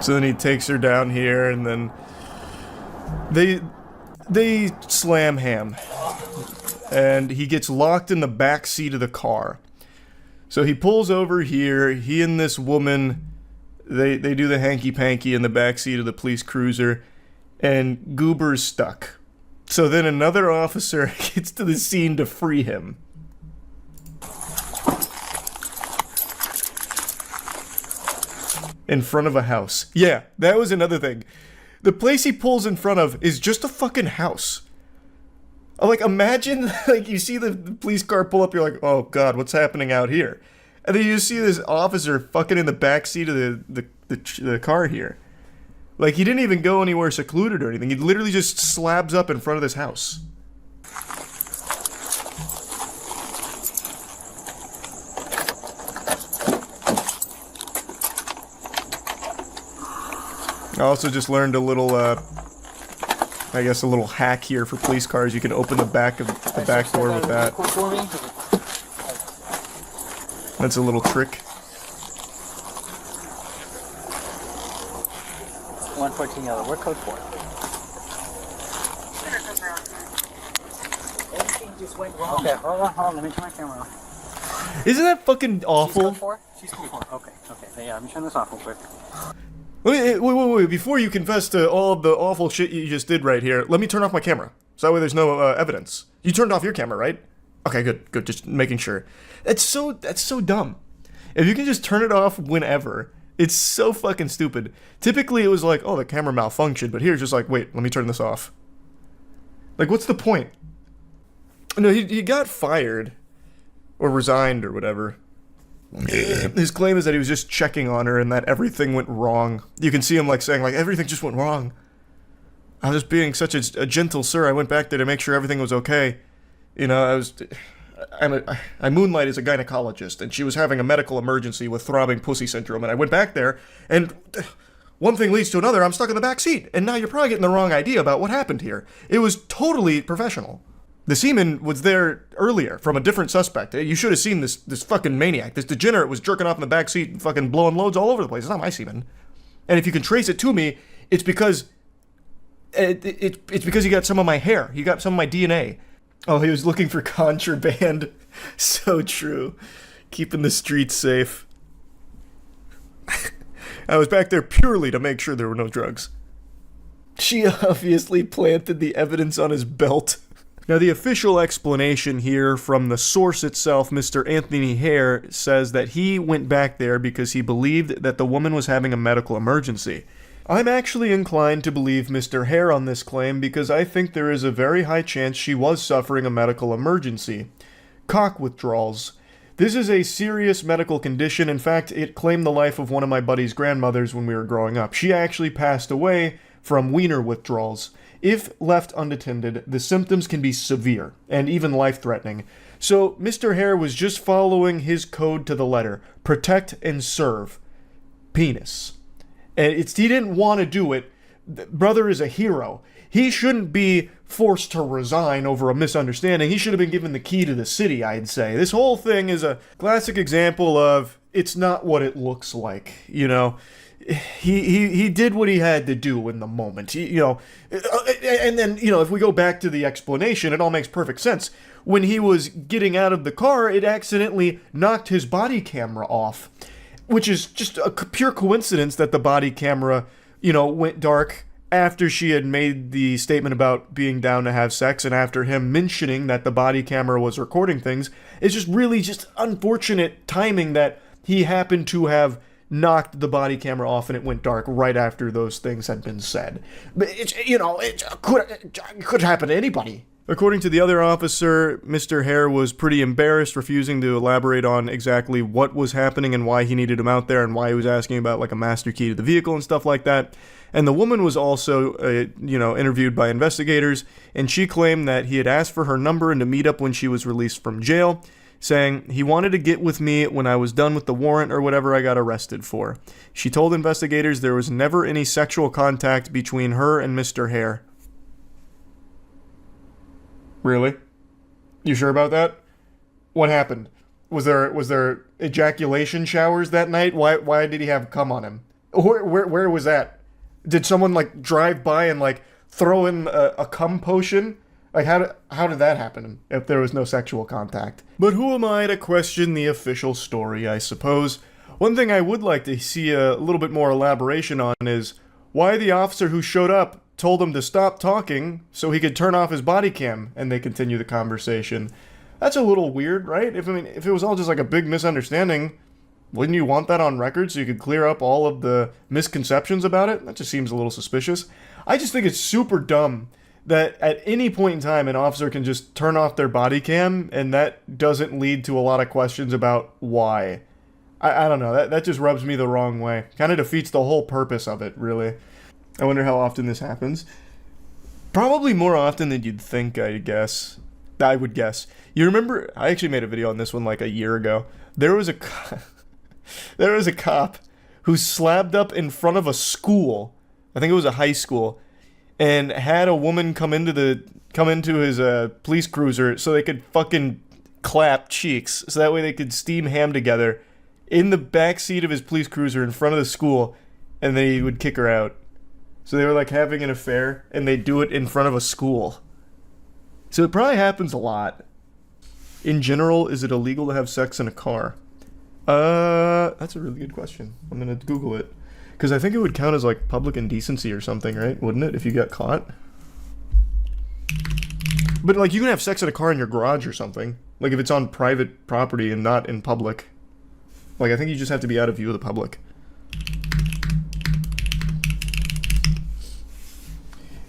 So then he takes her down here, and then they slam ham, and he gets locked in the back seat of the car. So he pulls over here. He and this woman, they do the hanky-panky in the back seat of the police cruiser, and Goober's stuck. So then another officer gets to the scene to free him. In front of a house. Yeah, that was another thing. The place he pulls in front of is just a fucking house. Like, imagine, like, you see the police car pull up, you're like, oh god, what's happening out here? And then you see this officer fucking in the back seat of the car here. Like, he didn't even go anywhere secluded or anything. He literally just slabs up in front of this house. I also just learned a little, I guess a little hack here for police cars. You can open the back door with that. That's a little trick.
114 yellow. What code for? Everything just went wrong. Okay, hold on. Let me turn my camera off.
Isn't that fucking awful?
She's code 4? Okay. Yeah, let me turn this off real quick.
Wait, before you confess to all of the awful shit you just did right here, let me turn off my camera. So that way there's no evidence. You turned off your camera, right? Okay, good, just making sure. That's so dumb. If you can just turn it off whenever, it's so fucking stupid. Typically it was like, oh, the camera malfunctioned, but here it's just like, wait, let me turn this off. Like, what's the point? No, he got fired. Or resigned or whatever. His claim is that he was just checking on her and that everything went wrong. You can see him like saying like everything just went wrong. I was just being such a gentle sir. I went back there to make sure everything was okay. You know, I moonlight as a gynecologist, and she was having a medical emergency with throbbing pussy syndrome, and I went back there, and one thing leads to another. I'm stuck in the back seat, and now you're probably getting the wrong idea about what happened here. It was totally professional. The semen was there earlier from a different suspect. You should have seen this fucking maniac. This degenerate was jerking off in the back seat and fucking blowing loads all over the place. It's not my semen. And if you can trace it to me, it's because it's because he got some of my hair. He got some of my DNA. Oh, he was looking for contraband. So true. Keeping the streets safe. I was back there purely to make sure there were no drugs. She obviously planted the evidence on his belt. Now, the official explanation here from the source itself, Mr. Anthony Hare, says that he went back there because he believed that the woman was having a medical emergency. I'm actually inclined to believe Mr. Hare on this claim because I think there is a very high chance she was suffering a medical emergency. Cock withdrawals. This is a serious medical condition. In fact, it claimed the life of one of my buddy's grandmothers when we were growing up. She actually passed away from wiener withdrawals. If left unattended, the symptoms can be severe and even life-threatening. So Mr. Hare was just following his code to the letter. Protect and serve. Penis. And he didn't want to do it. Brother is a hero. He shouldn't be forced to resign over a misunderstanding. He should have been given the key to the city, I'd say. This whole thing is a classic example of it's not what it looks like, you know. He did what he had to do in the moment, and then, if we go back to the explanation, it all makes perfect sense. When he was getting out of the car, it accidentally knocked his body camera off, which is just a pure coincidence that the body camera, went dark after she had made the statement about being down to have sex, and after him mentioning that the body camera was recording things. It's just really just unfortunate timing that he happened to have knocked the body camera off and it went dark right after those things had been said. But it could happen to anybody. According to the other officer, Mr. Hare was pretty embarrassed, refusing to elaborate on exactly what was happening and why he needed him out there and why he was asking about like a master key to the vehicle and stuff like that. And the woman was also, interviewed by investigators, and she claimed that he had asked for her number and to meet up when she was released from jail, saying he wanted to get with me when I was done with the warrant or whatever I got arrested for. She told investigators there was never any sexual contact between her and Mr. Hare. Really? You sure about that? What happened? Was there ejaculation showers that night? Why did he have cum on him? Where was that? Did someone drive by and throw in a cum potion? How did that happen if there was no sexual contact? But who am I to question the official story, I suppose? One thing I would like to see a little bit more elaboration on is why the officer who showed up told him to stop talking so he could turn off his body cam and they continue the conversation. That's a little weird, right? If it was all just a big misunderstanding, wouldn't you want that on record so you could clear up all of the misconceptions about it? That just seems a little suspicious. I just think it's super dumb that at any point in time an officer can just turn off their body cam and that doesn't lead to a lot of questions about why. I don't know, that just rubs me the wrong way. Kind of defeats the whole purpose of it, really. I wonder how often this happens. Probably more often than you'd think, I would guess. You remember, I actually made a video on this one a year ago. There was a cop who slabbed up in front of a school, I think it was a high school, and had a woman come into his police cruiser so they could fucking clap cheeks, so that way they could steam ham together in the back seat of his police cruiser in front of the school, and then he would kick her out. So they were having an affair, and they do it in front of a school. So it probably happens a lot. In general, is it illegal to have sex in a car? That's a really good question. I'm gonna Google it. Because I think it would count as public indecency or something, right? Wouldn't it, if you got caught? But you can have sex in a car in your garage or something. If it's on private property and not in public. I think you just have to be out of view of the public.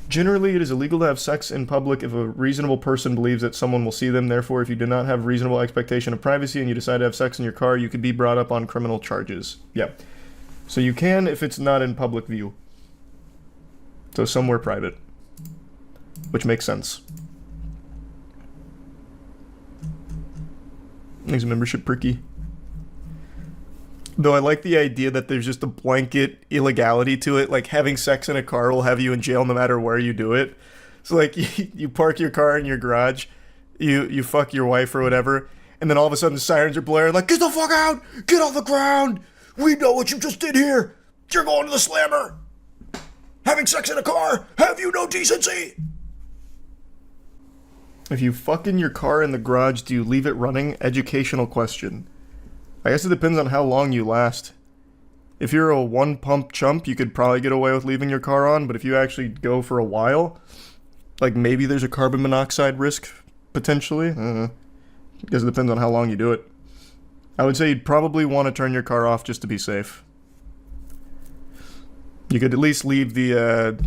Generally, it is illegal to have sex in public if a reasonable person believes that someone will see them. Therefore, if you do not have reasonable expectation of privacy and you decide to have sex in your car, you could be brought up on criminal charges. Yeah. So you can if it's not in public view. So somewhere private. Which makes sense. Makes membership pricky. Though I like the idea that there's just a blanket illegality to it, having sex in a car will have you in jail no matter where you do it. So you park your car in your garage, you fuck your wife or whatever, and then all of a sudden the sirens are blaring get the fuck out! Get off the ground! We know what you just did here! You're going to the slammer! Having sex in a car! Have you no decency? If you fuck in your car in the garage, do you leave it running? Educational question. I guess it depends on how long you last. If you're a one-pump chump, you could probably get away with leaving your car on, but if you actually go for a while, like maybe there's a carbon monoxide risk, potentially. I don't know. I guess it depends on how long you do it. I would say you'd probably want to turn your car off just to be safe. You could at least leave the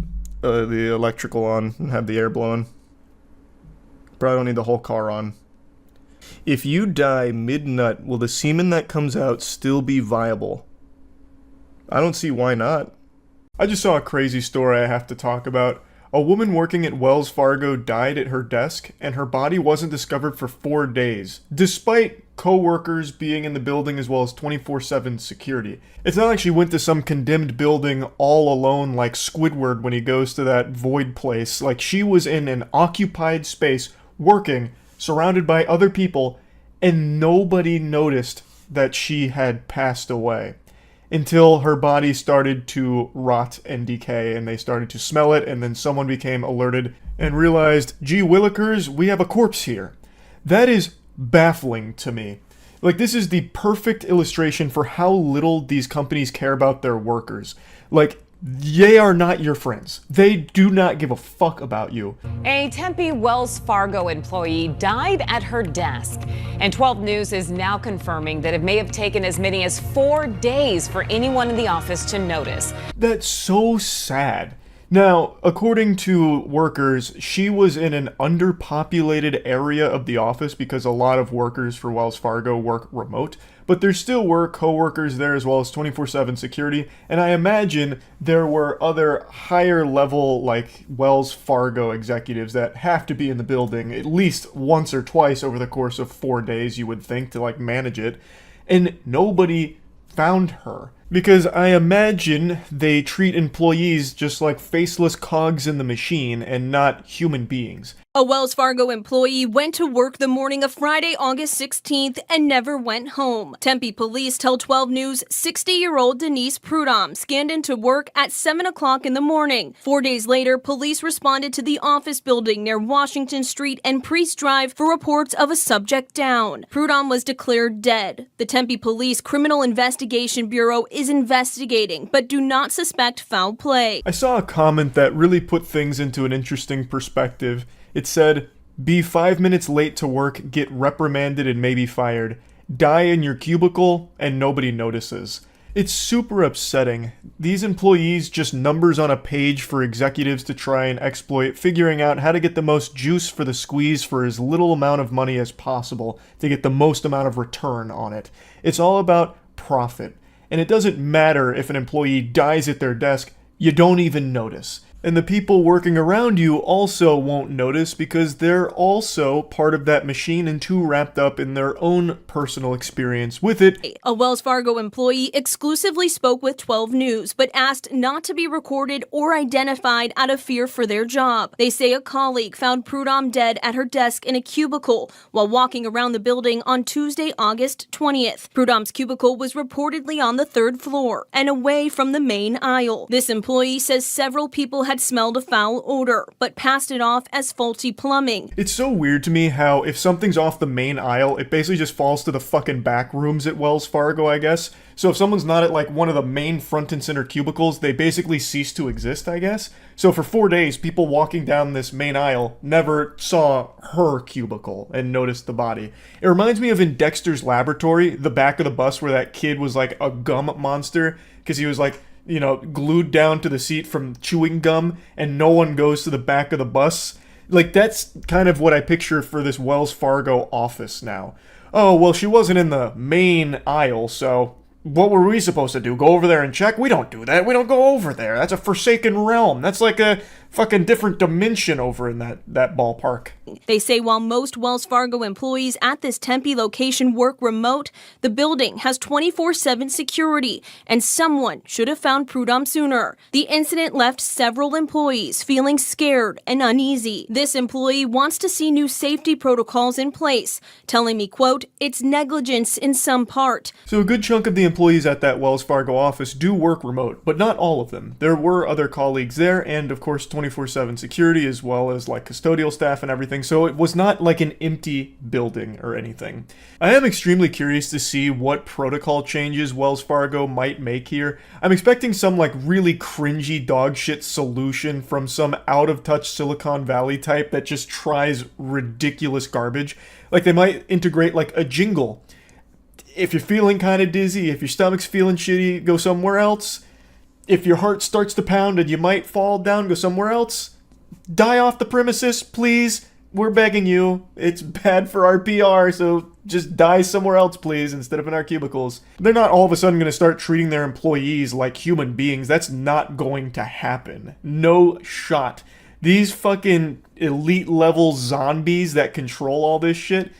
electrical on and have the air blowing. Probably don't need the whole car on. If you die mid-nut, will the semen that comes out still be viable? I don't see why not. I just saw a crazy story I have to talk about. A woman working at Wells Fargo died at her desk, and her body wasn't discovered for 4 days, despite co-workers being in the building as well as 24/7 security. It's not like she went to some condemned building all alone like Squidward when he goes to that void place. Like, she was in an occupied space, working, surrounded by other people, and nobody noticed that she had passed away. Until her body started to rot and decay, and they started to smell it, and then someone became alerted and realized, gee willikers, we have a corpse here. That is baffling to me. Like, this is the perfect illustration for how little these companies care about their workers. Like, they are not your friends. They do not give a fuck about you.
A Tempe Wells Fargo employee died at her desk. And 12 News is now confirming that it may have taken as many as 4 days for anyone in the office to notice.
That's so sad. Now, according to workers, she was in an underpopulated area of the office because a lot of workers for Wells Fargo work remote, but there still were co-workers there as well as 24/7 security, and I imagine there were other higher level like Wells Fargo executives that have to be in the building at least once or twice over the course of 4 days, you would think, to like manage it, and nobody found her. Because I imagine they treat employees just like faceless cogs in the machine and not human beings.
A Wells Fargo employee went to work the morning of Friday, August 16th and never went home. Tempe police tell 12 News 60-year-old Denise Prudhomme scanned into work at 7 o'clock in the morning. 4 days later, police responded to the office building near Washington Street and Priest Drive for reports of a subject down. Prudhomme was declared dead. The Tempe Police Criminal Investigation Bureau is investigating, but do not suspect foul play.
I saw a comment that really put things into an interesting perspective. It said, be 5 minutes late to work, get reprimanded and maybe fired. Die in your cubicle and nobody notices. It's super upsetting. These employees just numbers on a page for executives to try and exploit, figuring out how to get the most juice for the squeeze for as little amount of money as possible to get the most amount of return on it. It's all about profit. And it doesn't matter if an employee dies at their desk, you don't even notice. And the people working around you also won't notice because they're also part of that machine and too wrapped up in their own personal experience with it.
A Wells Fargo employee exclusively spoke with 12 News, but asked not to be recorded or identified out of fear for their job. They say a colleague found Prudhomme dead at her desk in a cubicle while walking around the building on Tuesday, August 20th. Prudhomme's cubicle was reportedly on the 3rd floor and away from the main aisle. This employee says several people had smelled a foul odor, but passed it off as faulty plumbing.
It's so weird to me how if something's off the main aisle, it basically just falls to the fucking back rooms at Wells Fargo, I guess. So if someone's not at like one of the main front and center cubicles, they basically cease to exist, I guess. So for 4 days, people walking down this main aisle never saw her cubicle and noticed the body. It reminds me of in Dexter's Laboratory, the back of the bus where that kid was like a gum monster because he was like, you know, glued down to the seat from chewing gum and no one goes to the back of the bus. Like, that's kind of what I picture for this Wells Fargo office now. Oh, well, she wasn't in the main aisle, so what were we supposed to do? Go over there and check? We don't do that. We don't go over there. That's a forsaken realm. That's like a fucking different dimension over in that ballpark.
They say while most Wells Fargo employees at this Tempe location work remote, the building has 24/7 security, and someone should have found Prudhomme sooner. The incident left several employees feeling scared and uneasy. This employee wants to see new safety protocols in place, telling me, quote, it's negligence in some part.
So a good chunk of the employees at that Wells Fargo office do work remote, but not all of them. There were other colleagues there, and of course 24/7 security as well as like custodial staff and everything, so it was not like an empty building or anything. I am extremely curious to see what protocol changes Wells Fargo might make here. I'm expecting some like really cringy dogshit solution from some out-of-touch Silicon Valley type that just tries ridiculous garbage. Like they might integrate like a jingle. If you're feeling kind of dizzy, if your stomach's feeling shitty, go somewhere else. If your heart starts to pound and you might fall down, go somewhere else. Die off the premises, please. We're begging you. It's bad for our PR, so just die somewhere else, please, instead of in our cubicles. They're not all of a sudden going to start treating their employees like human beings. That's not going to happen. No shot. These fucking elite level zombies that control all this shit,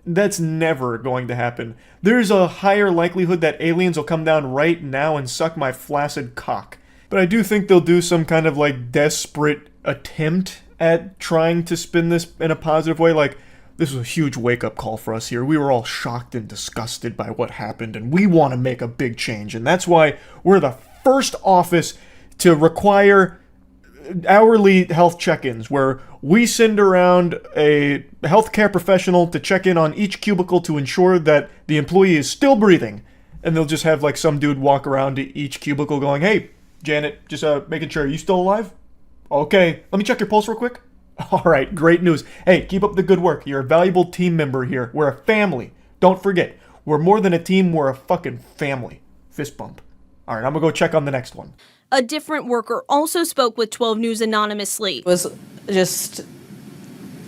that's never going to happen. There's a higher likelihood that aliens will come down right now and suck my flaccid cock. But I do think they'll do some kind of like desperate attempt at trying to spin this in a positive way. Like, this was a huge wake-up call for us here. We were all shocked and disgusted by what happened, and we want to make a big change. And that's why we're the first office to require hourly health check-ins, where we send around a healthcare professional to check in on each cubicle to ensure that the employee is still breathing. And they'll just have like some dude walk around to each cubicle going, "Hey, Janet, just making sure, are you still alive? Okay, let me check your pulse real quick." All right, great news. Hey, keep up the good work. You're a valuable team member here. We're a family. Don't forget, we're more than a team, we're a fucking family. Fist bump. All right, I'm gonna go check on the next one.
A different worker also spoke with 12 News anonymously.
It was just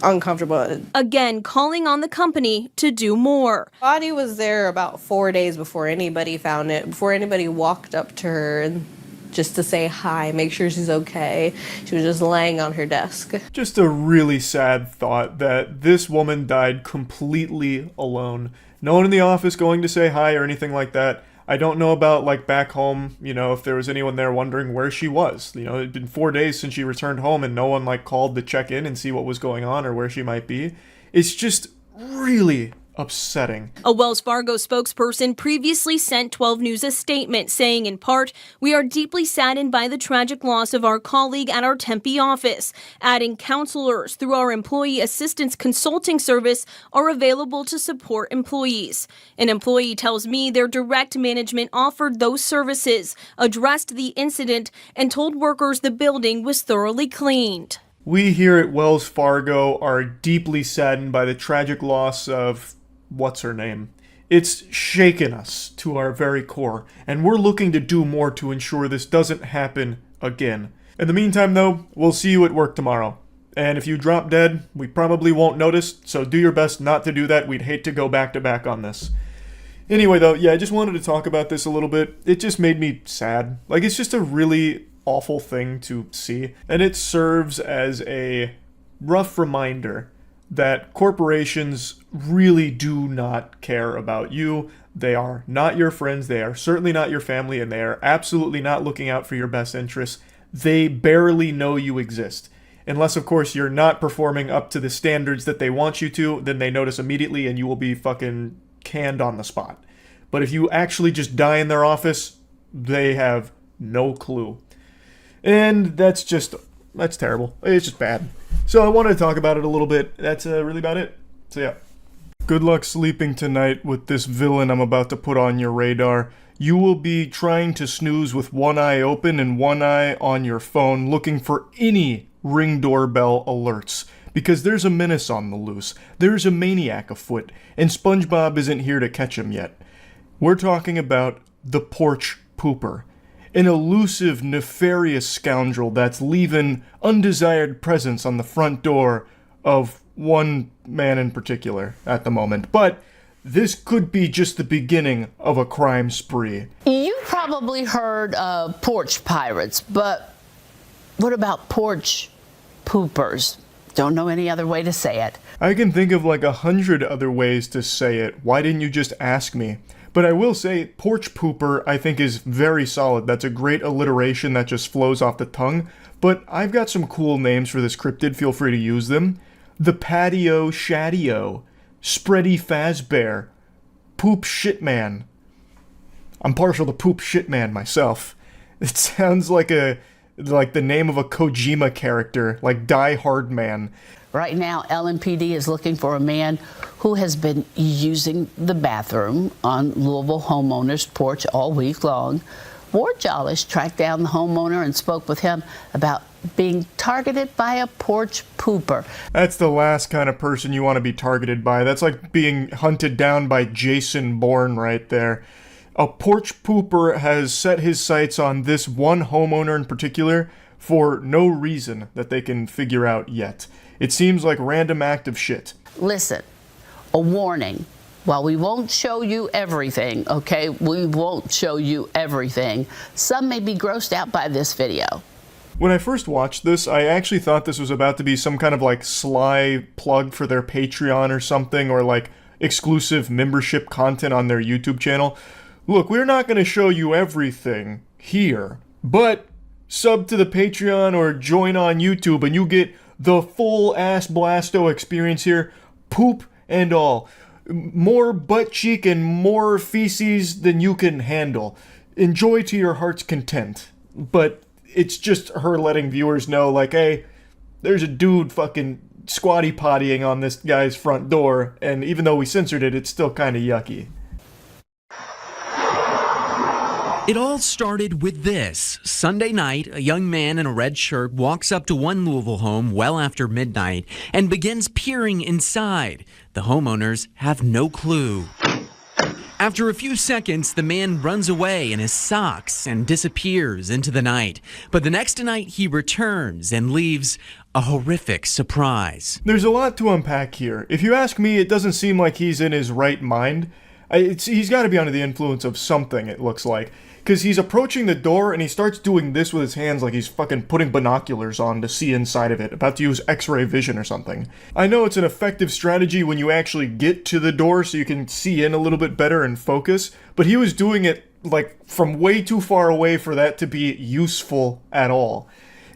uncomfortable.
Again, calling on the company to do more.
Body was there about 4 days before anybody found it, before anybody walked up to her and just to say hi, make sure she's okay. She was just laying on her desk.
Just a really sad thought that this woman died completely alone. No one in the office going to say hi or anything like that. I don't know about, like, back home, you know, if there was anyone there wondering where she was. You know, it'd been 4 days since she returned home and no one, like, called to check in and see what was going on or where she might be. It's just really upsetting.
A Wells Fargo spokesperson previously sent 12 News a statement saying, in part, "We are deeply saddened by the tragic loss of our colleague at our Tempe office," adding counselors through our employee assistance consulting service are available to support employees. An employee tells me their direct management offered those services, addressed the incident, and told workers the building was thoroughly cleaned.
We here at Wells Fargo are deeply saddened by the tragic loss of what's her name. It's shaken us to our very core, and we're looking to do more to ensure this doesn't happen again. In the meantime, though, we'll see you at work tomorrow. And if you drop dead, we probably won't notice, so do your best not to do that. We'd hate to go back to back on this. Anyway, though, yeah, I just wanted to talk about this a little bit. It just made me sad. Like, it's just a really awful thing to see, and it serves as a rough reminder that corporations really do not care about you. They are not your friends, they are certainly not your family, and they are absolutely not looking out for your best interests. They barely know you exist. Unless, of course, you're not performing up to the standards that they want you to, then they notice immediately and you will be fucking canned on the spot. But if you actually just die in their office, they have no clue. And that's terrible. It's just bad. So I wanted to talk about it a little bit. That's really about it. So yeah. Good luck sleeping tonight with this villain I'm about to put on your radar. You will be trying to snooze with one eye open and one eye on your phone, looking for any Ring doorbell alerts. Because there's a menace on the loose. There's a maniac afoot. And SpongeBob isn't here to catch him yet. We're talking about the Porch Pooper. An elusive, nefarious scoundrel that's leaving undesired presents on the front door of one man in particular at the moment. But this could be just the beginning of a crime spree.
You probably heard of porch pirates, but what about porch poopers? Don't know any other way to say it.
I can think of like 100 other ways to say it. Why didn't you just ask me? But I will say, porch pooper, I think, is very solid. That's a great alliteration that just flows off the tongue. But I've got some cool names for this cryptid. Feel free to use them. The Patio Shadio, Spready Fazbear, Poop Shitman. I'm partial to Poop Shitman myself. It sounds like a like the name of a Kojima character, like Die Hard Man.
Right now, LMPD is looking for a man who has been using the bathroom on Louisville homeowner's porch all week long. Ward Jollish tracked down the homeowner and spoke with him about being targeted by a porch pooper.
That's the last kind of person you want to be targeted by. That's like being hunted down by Jason Bourne right there. A porch pooper has set his sights on this one homeowner in particular for no reason that they can figure out yet. It seems like random act of shit.
Listen, a warning. While we won't show you everything, okay? We won't show you everything. Some may be grossed out by this video.
When I first watched this, I actually thought this was about to be some kind of like sly plug for their Patreon or something, or like exclusive membership content on their YouTube channel. Look, we're not going to show you everything here, but sub to the Patreon or join on YouTube and you get the full ass blasto experience here, poop and all. More butt cheek and more feces than you can handle. Enjoy to your heart's content. But it's just her letting viewers know, like, hey, there's a dude fucking squatty pottying on this guy's front door, and even though we censored it, it's still kind of yucky.
It all started with this. Sunday night, a young man in a red shirt walks up to one Louisville home well after midnight and begins peering inside. The homeowners have no clue. After a few seconds, the man runs away in his socks and disappears into the night. But the next night, he returns and leaves a horrific surprise.
There's a lot to unpack here. If you ask me, it doesn't seem like he's in his right mind. He's got to be under the influence of something, it looks like. Because he's approaching the door and he starts doing this with his hands like he's fucking putting binoculars on to see inside of it, about to use X-ray vision or something. I know it's an effective strategy when you actually get to the door so you can see in a little bit better and focus, but he was doing it like from way too far away for that to be useful at all.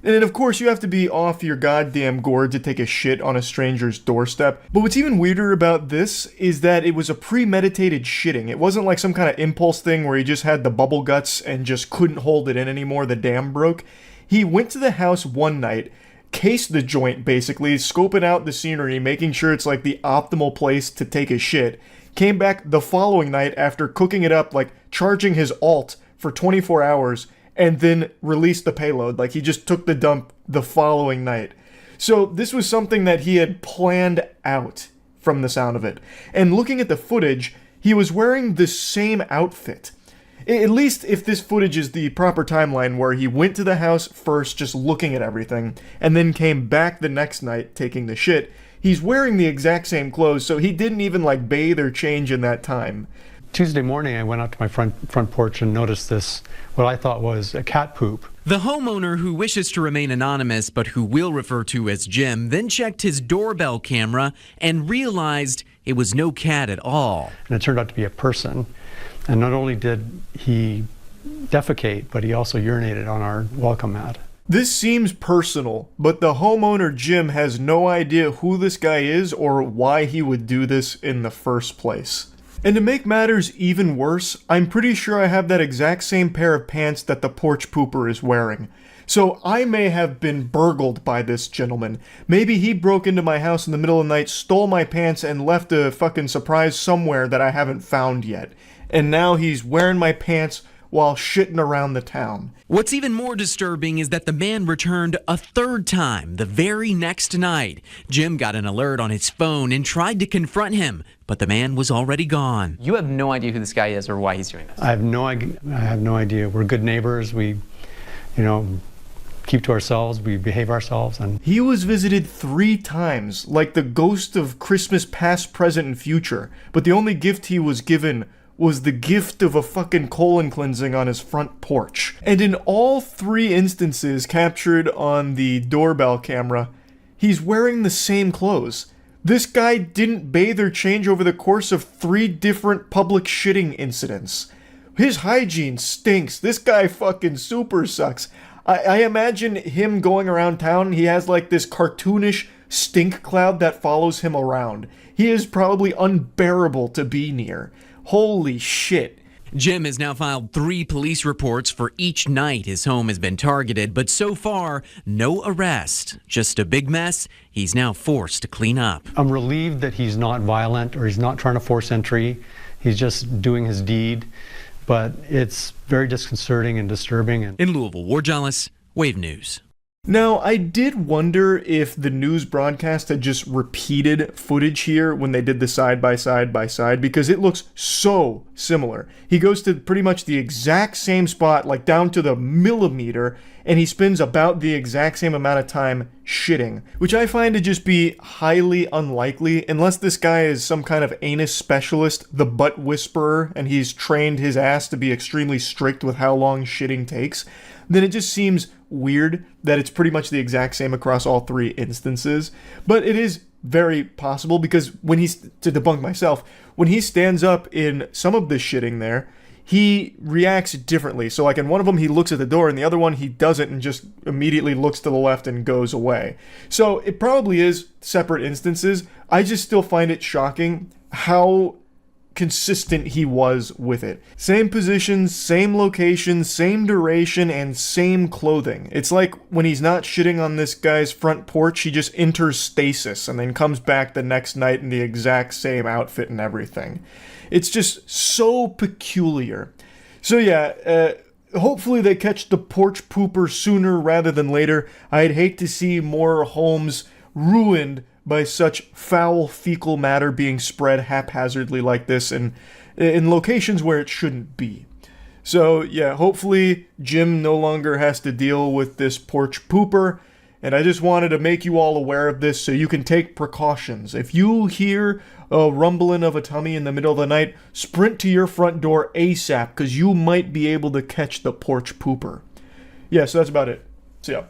And of course, you have to be off your goddamn gourd to take a shit on a stranger's doorstep. But what's even weirder about this is that it was a premeditated shitting. It wasn't like some kind of impulse thing where he just had the bubble guts and just couldn't hold it in anymore, the dam broke. He went to the house one night, cased the joint basically, scoping out the scenery, making sure it's like the optimal place to take a shit. Came back the following night after cooking it up, like charging his alt for 24 hours, and then released the payload. Like, he just took the dump the following night. So this was something that he had planned out from the sound of it. And looking at the footage, he was wearing the same outfit. At least if this footage is the proper timeline, where he went to the house first just looking at everything, and then came back the next night taking the shit, he's wearing the exact same clothes, so he didn't even like bathe or change in that time.
Tuesday morning, I went out to my front porch and noticed this, what I thought was a cat poop.
The homeowner, who wishes to remain anonymous but who we'll refer to as Jim, then checked his doorbell camera and realized it was no cat at all.
And it turned out to be a person. And not only did he defecate, but he also urinated on our welcome mat.
This seems personal, but the homeowner Jim has no idea who this guy is or why he would do this in the first place. And to make matters even worse, I'm pretty sure I have that exact same pair of pants that the porch pooper is wearing. So I may have been burgled by this gentleman. Maybe he broke into my house in the middle of the night, stole my pants, and left a fucking surprise somewhere that I haven't found yet. And now he's wearing my pants while shitting around the town.
What's even more disturbing is that the man returned a third time the very next night. Jim got an alert on his phone and tried to confront him, but the man was already gone.
You have no idea who this guy is or why he's doing this.
I have no idea. We're good neighbors. We, keep to ourselves. We behave ourselves. And
he was visited 3 times, like the ghost of Christmas past, present, and future. But the only gift he was given was the gift of a fucking colon cleansing on his front porch. And in all 3 instances captured on the doorbell camera, he's wearing the same clothes. This guy didn't bathe or change over the course of 3 different public shitting incidents. His hygiene stinks. This guy fucking super sucks. I imagine him going around town, he has like this cartoonish stink cloud that follows him around. He is probably unbearable to be near. Holy shit.
Jim has now filed 3 police reports for each night his home has been targeted, but so far, no arrest. Just a big mess he's now forced to clean up.
I'm relieved that he's not violent or he's not trying to force entry. He's just doing his deed, but it's very disconcerting and disturbing.
In Louisville, Ward Jollis, Wave News.
Now, I did wonder if the news broadcast had just repeated footage here when they did the side by side, because it looks so similar. He goes to pretty much the exact same spot, like down to the millimeter, and he spends about the exact same amount of time shitting, which I find to just be highly unlikely, unless this guy is some kind of anus specialist, the butt whisperer, and he's trained his ass to be extremely strict with how long shitting takes. Then it just seems weird that it's pretty much the exact same across all 3 instances. But it is very possible, because when to debunk myself, when he stands up in some of the shitting there, he reacts differently. So like in one of them, he looks at the door, and the other one, he doesn't and just immediately looks to the left and goes away. So it probably is separate instances. I just still find it shocking how consistent he was with it. Same position, same location, same duration, and same clothing. It's like when he's not shitting on this guy's front porch, he just enters stasis and then comes back the next night in the exact same outfit and everything. It's just so peculiar. So yeah, hopefully they catch the porch pooper sooner rather than later. I'd hate to see more homes ruined by such foul fecal matter being spread haphazardly like this and in locations where it shouldn't be. So yeah, hopefully Jim no longer has to deal with this porch pooper, and I just wanted to make you all aware of this so you can take precautions. If you hear a rumbling of a tummy in the middle of the night, sprint to your front door ASAP, because you might be able to catch the porch pooper. Yeah, so that's about it. See ya.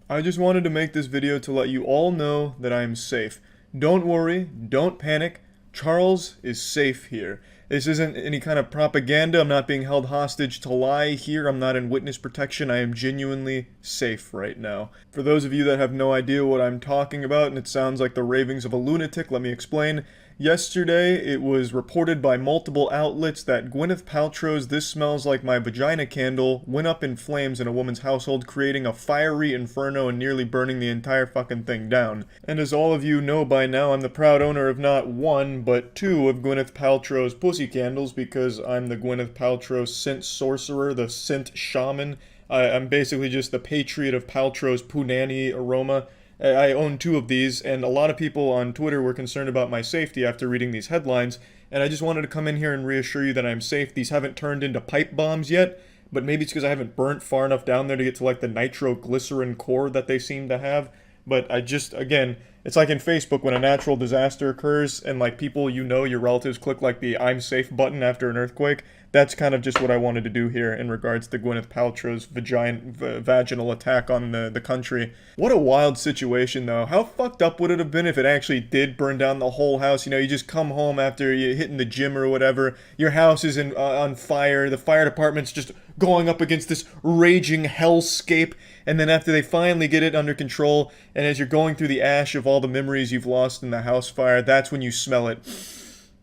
I just wanted to make this video to let you all know that I'm safe. Don't worry, don't panic. Charles is safe here. This isn't any kind of propaganda. I'm not being held hostage to lie here. I'm not in witness protection. I am genuinely safe right now. For those of you that have no idea what I'm talking about and it sounds like the ravings of a lunatic, let me explain. Yesterday, it was reported by multiple outlets that Gwyneth Paltrow's "This Smells Like My Vagina" candle went up in flames in a woman's household, creating a fiery inferno and nearly burning the entire fucking thing down. And as all of you know by now, I'm the proud owner of not 1, but 2 of Gwyneth Paltrow's pussy candles, because I'm the Gwyneth Paltrow scent sorcerer, the scent shaman. I'm basically just the patriot of Paltrow's punani aroma. I own 2 of these, and a lot of people on Twitter were concerned about my safety after reading these headlines, and I just wanted to come in here and reassure you that I'm safe. These haven't turned into pipe bombs yet, but maybe it's because I haven't burnt far enough down there to get to like the nitroglycerin core that they seem to have. But I just, again, it's like in Facebook when a natural disaster occurs and like people you know, your relatives click like the "I'm safe" button after an earthquake. That's kind of just what I wanted to do here in regards to Gwyneth Paltrow's vaginal attack on the country. What a wild situation, though. How fucked up would it have been if it actually did burn down the whole house? You know, you just come home after you hitting the gym or whatever. Your house is on fire. The fire department's just going up against this raging hellscape. And then after they finally get it under control, and as you're going through the ash of all the memories you've lost in the house fire, that's when you smell it.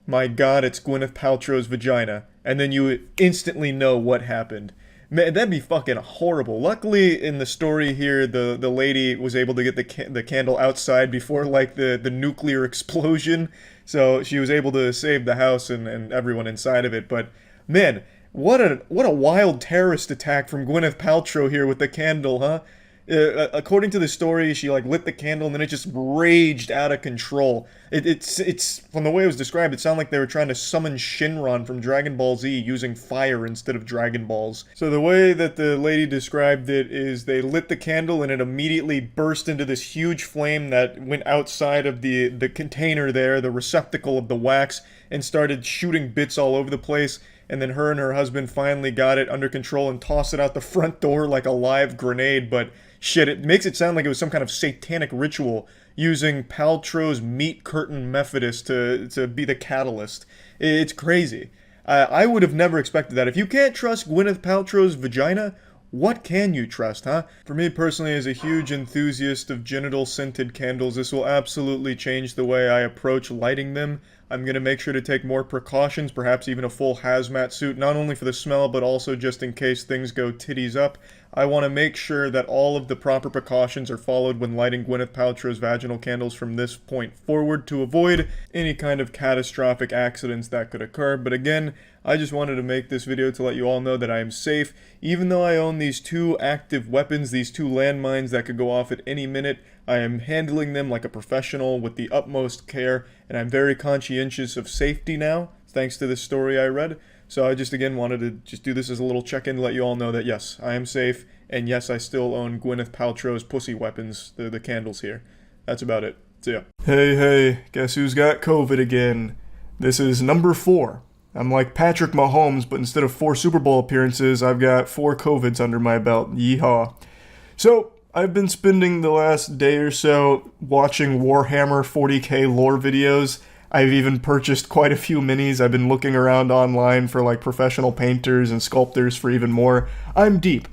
My God, it's Gwyneth Paltrow's vagina. And then you instantly know what happened. Man, that'd be fucking horrible. Luckily, in the story here, the lady was able to get the candle outside before, like, the nuclear explosion. So she was able to save the house and everyone inside of it. But, man, what a wild terrorist attack from Gwyneth Paltrow here with the candle, huh? According to the story, she like lit the candle and then it just raged out of control. It's from the way it was described, it sounded like they were trying to summon Shinron from Dragon Ball Z using fire instead of Dragon Balls. So the way that the lady described it is they lit the candle and it immediately burst into this huge flame that went outside of the container there, the receptacle of the wax, and started shooting bits all over the place. And then her and her husband finally got it under control and tossed it out the front door like a live grenade. But shit, it makes it sound like it was some kind of satanic ritual using Paltrow's meat curtain Methodist to be the catalyst. It's crazy. I would have never expected that. If you can't trust Gwyneth Paltrow's vagina, what can you trust, huh? For me personally, as a huge enthusiast of genital-scented candles, this will absolutely change the way I approach lighting them. I'm going to make sure to take more precautions, perhaps even a full hazmat suit, not only for the smell, but also just in case things go titties up. I want to make sure that all of the proper precautions are followed when lighting Gwyneth Paltrow's vaginal candles from this point forward to avoid any kind of catastrophic accidents that could occur. But again, I just wanted to make this video to let you all know that I am safe. Even though I own these 2 active weapons, these 2 landmines that could go off at any minute, I am handling them like a professional with the utmost care, and I'm very conscientious of safety now, thanks to this story I read. So I just again wanted to just do this as a little check-in to let you all know that yes, I am safe, and yes, I still own Gwyneth Paltrow's pussy weapons, the candles here. That's about it. See ya. Hey, guess who's got COVID again? This is number 4. I'm like Patrick Mahomes, but instead of 4 Super Bowl appearances, I've got 4 COVIDs under my belt. Yeehaw. So, I've been spending the last day or so watching Warhammer 40k lore videos. I've even purchased quite a few minis. I've been looking around online for like professional painters and sculptors for even more. I'm deep.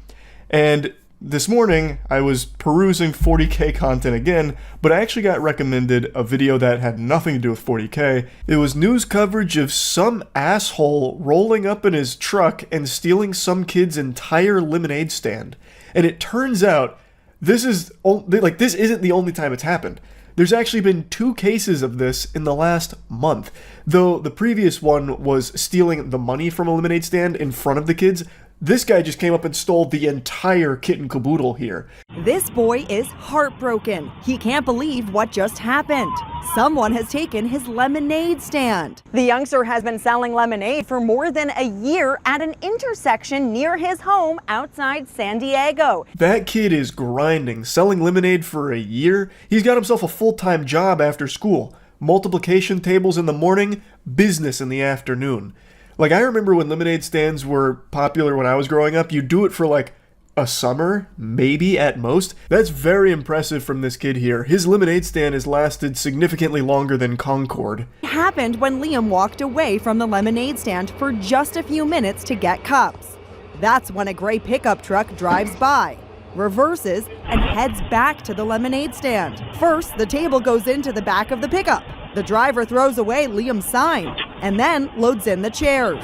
And this morning, I was perusing 40k content again, but I actually got recommended a video that had nothing to do with 40k. It was news coverage of some asshole rolling up in his truck and stealing some kid's entire lemonade stand. And it turns out this isn't the only time it's happened. There's actually been 2 cases of this in the last month. Though the previous one was stealing the money from a lemonade stand in front of the kids, this guy just came up and stole the entire kit and caboodle here.
This boy is heartbroken. He can't believe what just happened. Someone has taken his lemonade stand. The youngster has been selling lemonade for more than a year at an intersection near his home outside San Diego.
That kid is grinding, selling lemonade for a year. He's got himself a full-time job after school. Multiplication tables in the morning, business in the afternoon. Like, I remember when lemonade stands were popular when I was growing up, you'd do it for like a summer, maybe at most. That's very impressive from this kid here. His lemonade stand has lasted significantly longer than Concord.
It happened when Liam walked away from the lemonade stand for just a few minutes to get cups. That's when a gray pickup truck drives by, reverses, and heads back to the lemonade stand. First, the table goes into the back of the pickup. The driver throws away Liam's sign and then loads in the chairs.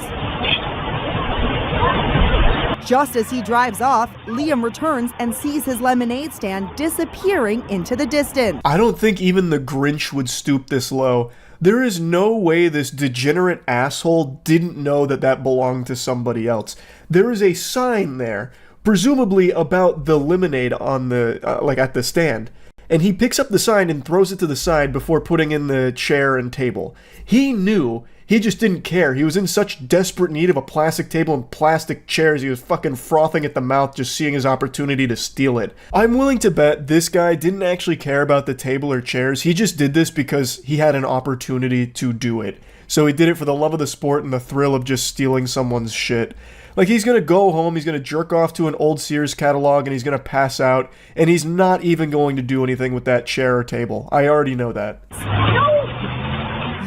Just as he drives off, Liam returns and sees his lemonade stand disappearing into the distance.
I don't think even the Grinch would stoop this low. There is no way this degenerate asshole didn't know that that belonged to somebody else. There is a sign there, presumably about the lemonade on the, at the stand. And he picks up the sign and throws it to the side before putting in the chair and table. He knew. He just didn't care. He was in such desperate need of a plastic table and plastic chairs, he was fucking frothing at the mouth just seeing his opportunity to steal it. I'm willing to bet this guy didn't actually care about the table or chairs. He just did this because he had an opportunity to do it. So he did it for the love of the sport and the thrill of just stealing someone's shit. Like, he's gonna go home, he's gonna jerk off to an old Sears catalog, and he's gonna pass out, and he's not even going to do anything with that chair or table. I already know that.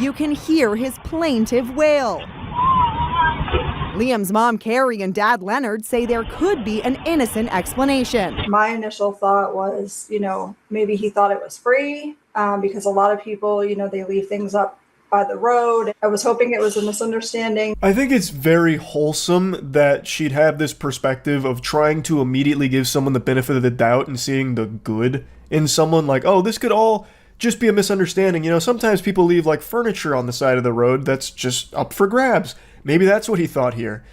You can hear his plaintive wail. Liam's mom, Carrie, and dad, Leonard, say there could be an innocent explanation.
My initial thought was, maybe he thought it was free because a lot of people, they leave things up by the road. I was hoping it was a misunderstanding.
I think it's very wholesome that she'd have this perspective of trying to immediately give someone the benefit of the doubt and seeing the good in someone, like, oh, this could all just be a misunderstanding. Sometimes people leave like furniture on the side of the road that's just up for grabs. Maybe that's what he thought here.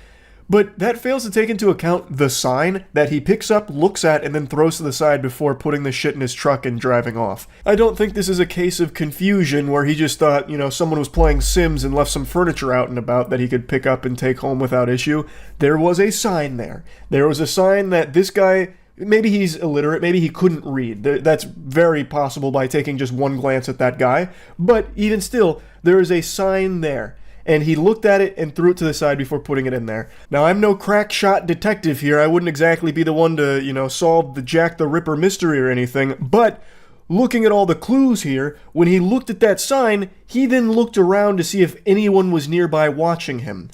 But that fails to take into account the sign that he picks up, looks at, and then throws to the side before putting the shit in his truck and driving off. I don't think this is a case of confusion where he just thought, someone was playing Sims and left some furniture out and about that he could pick up and take home without issue. There was a sign there. There was a sign that this guy, maybe he's illiterate, maybe he couldn't read. That's very possible by taking just one glance at that guy. But even still, there is a sign there. And he looked at it and threw it to the side before putting it in there. Now, I'm no crack shot detective here. I wouldn't exactly be the one to, solve the Jack the Ripper mystery or anything. But looking at all the clues here, when he looked at that sign, he then looked around to see if anyone was nearby watching him.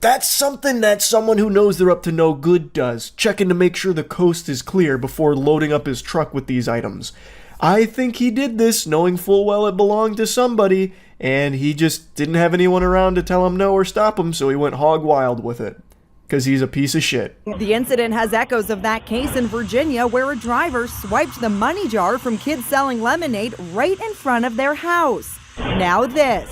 That's something that someone who knows they're up to no good does, checking to make sure the coast is clear before loading up his truck with these items. I think he did this knowing full well it belonged to somebody, and he just didn't have anyone around to tell him no or stop him, so he went hog wild with it. Because he's a piece of shit.
The incident has echoes of that case in Virginia where a driver swiped the money jar from kids selling lemonade right in front of their house. Now this.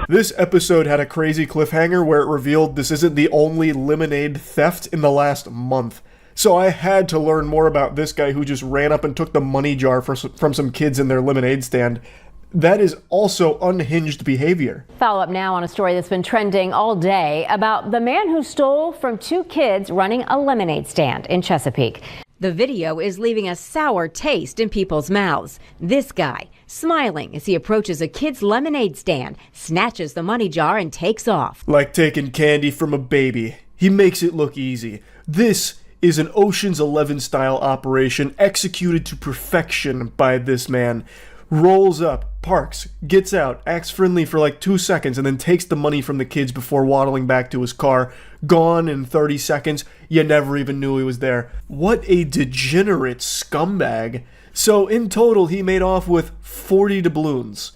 This episode had a crazy cliffhanger where it revealed this isn't the only lemonade theft in the last month. So I had to learn more about this guy who just ran up and took the money jar from some kids in their lemonade stand. That is also unhinged behavior.
Follow up now on a story that's been trending all day about the man who stole from two kids running a lemonade stand in Chesapeake. The video is leaving a sour taste in people's mouths. This guy, smiling as he approaches a kid's lemonade stand, snatches the money jar and takes off.
Like taking candy from a baby. He makes it look easy. This is an Ocean's 11 style operation executed to perfection by this man. Rolls up, parks, gets out, acts friendly for like 2 seconds, and then takes the money from the kids before waddling back to his car. Gone in 30 seconds. You never even knew he was there. What a degenerate scumbag. So in total, he made off with 40 doubloons.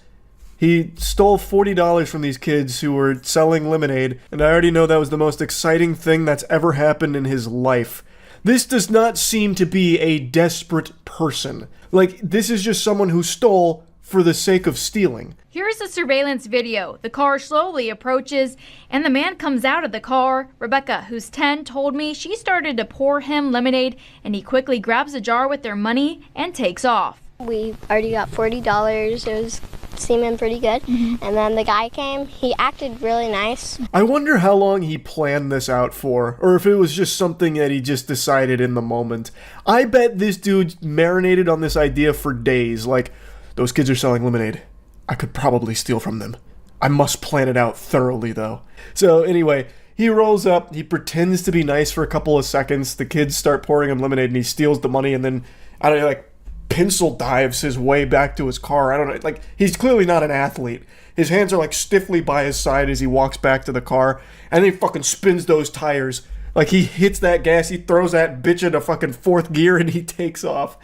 He stole $40 from these kids who were selling lemonade, and I already know that was the most exciting thing that's ever happened in his life. This does not seem to be a desperate person. Like, this is just someone who stole for the sake of stealing.
Here's the surveillance video. The car slowly approaches, and the man comes out of the car. Rebecca, who's 10, told me she started to pour him lemonade, and he quickly grabs a jar with their money and takes off.
We already got $40. It was seeming pretty good. And then the guy came. He acted really nice.
I wonder how long he planned this out for, or if it was just something that he just decided in the moment. I bet this dude marinated on this idea for days. Like, those kids are selling lemonade. I could probably steal from them. I must plan it out thoroughly, though. So anyway, he rolls up. He pretends to be nice for a couple of seconds. The kids start pouring him lemonade, and he steals the money, and then, I don't know, like, pencil dives his way back to his car. I don't know, like, he's clearly not an athlete. His hands are like stiffly by his side as he walks back to the car, and then he fucking spins those tires. Like, he hits that gas, he throws that bitch into fucking fourth gear, and he takes off.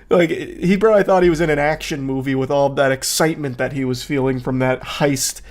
Like, he probably thought he was in an action movie with all that excitement that he was feeling from that heist.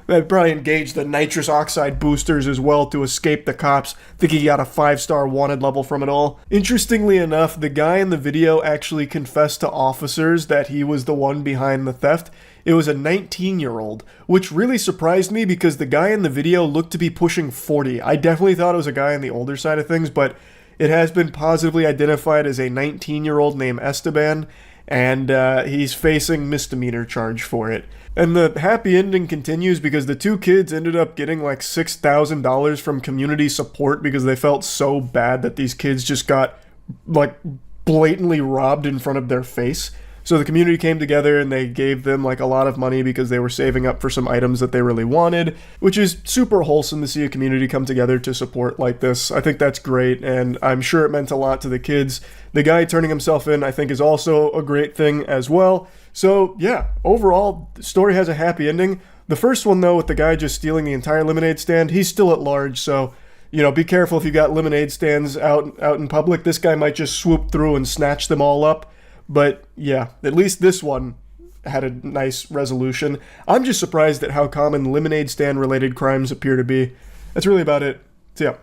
That probably engaged the nitrous oxide boosters as well to escape the cops. Think he got a 5-star wanted level from it all. Interestingly enough, the guy in the video actually confessed to officers that he was the one behind the theft. It was a 19-year-old, which really surprised me because the guy in the video looked to be pushing 40. I definitely thought it was a guy on the older side of things, but it has been positively identified as a 19-year-old named Esteban, and he's facing misdemeanor charge for it. And the happy ending continues because the two kids ended up getting like $6,000 from community support because they felt so bad that these kids just got like blatantly robbed in front of their face. So the community came together and they gave them like a lot of money because they were saving up for some items that they really wanted, which is super wholesome to see a community come together to support like this. I think that's great, and I'm sure it meant a lot to the kids. The guy turning himself in, I think, is also a great thing as well. So yeah, overall, the story has a happy ending. The first one, though, with the guy just stealing the entire lemonade stand, he's still at large, so, you know, be careful if you got lemonade stands out in public. This guy might just swoop through and snatch them all up. But yeah, at least this one had a nice resolution. I'm just surprised at how common lemonade stand related crimes appear to be. That's really about it. So yeah.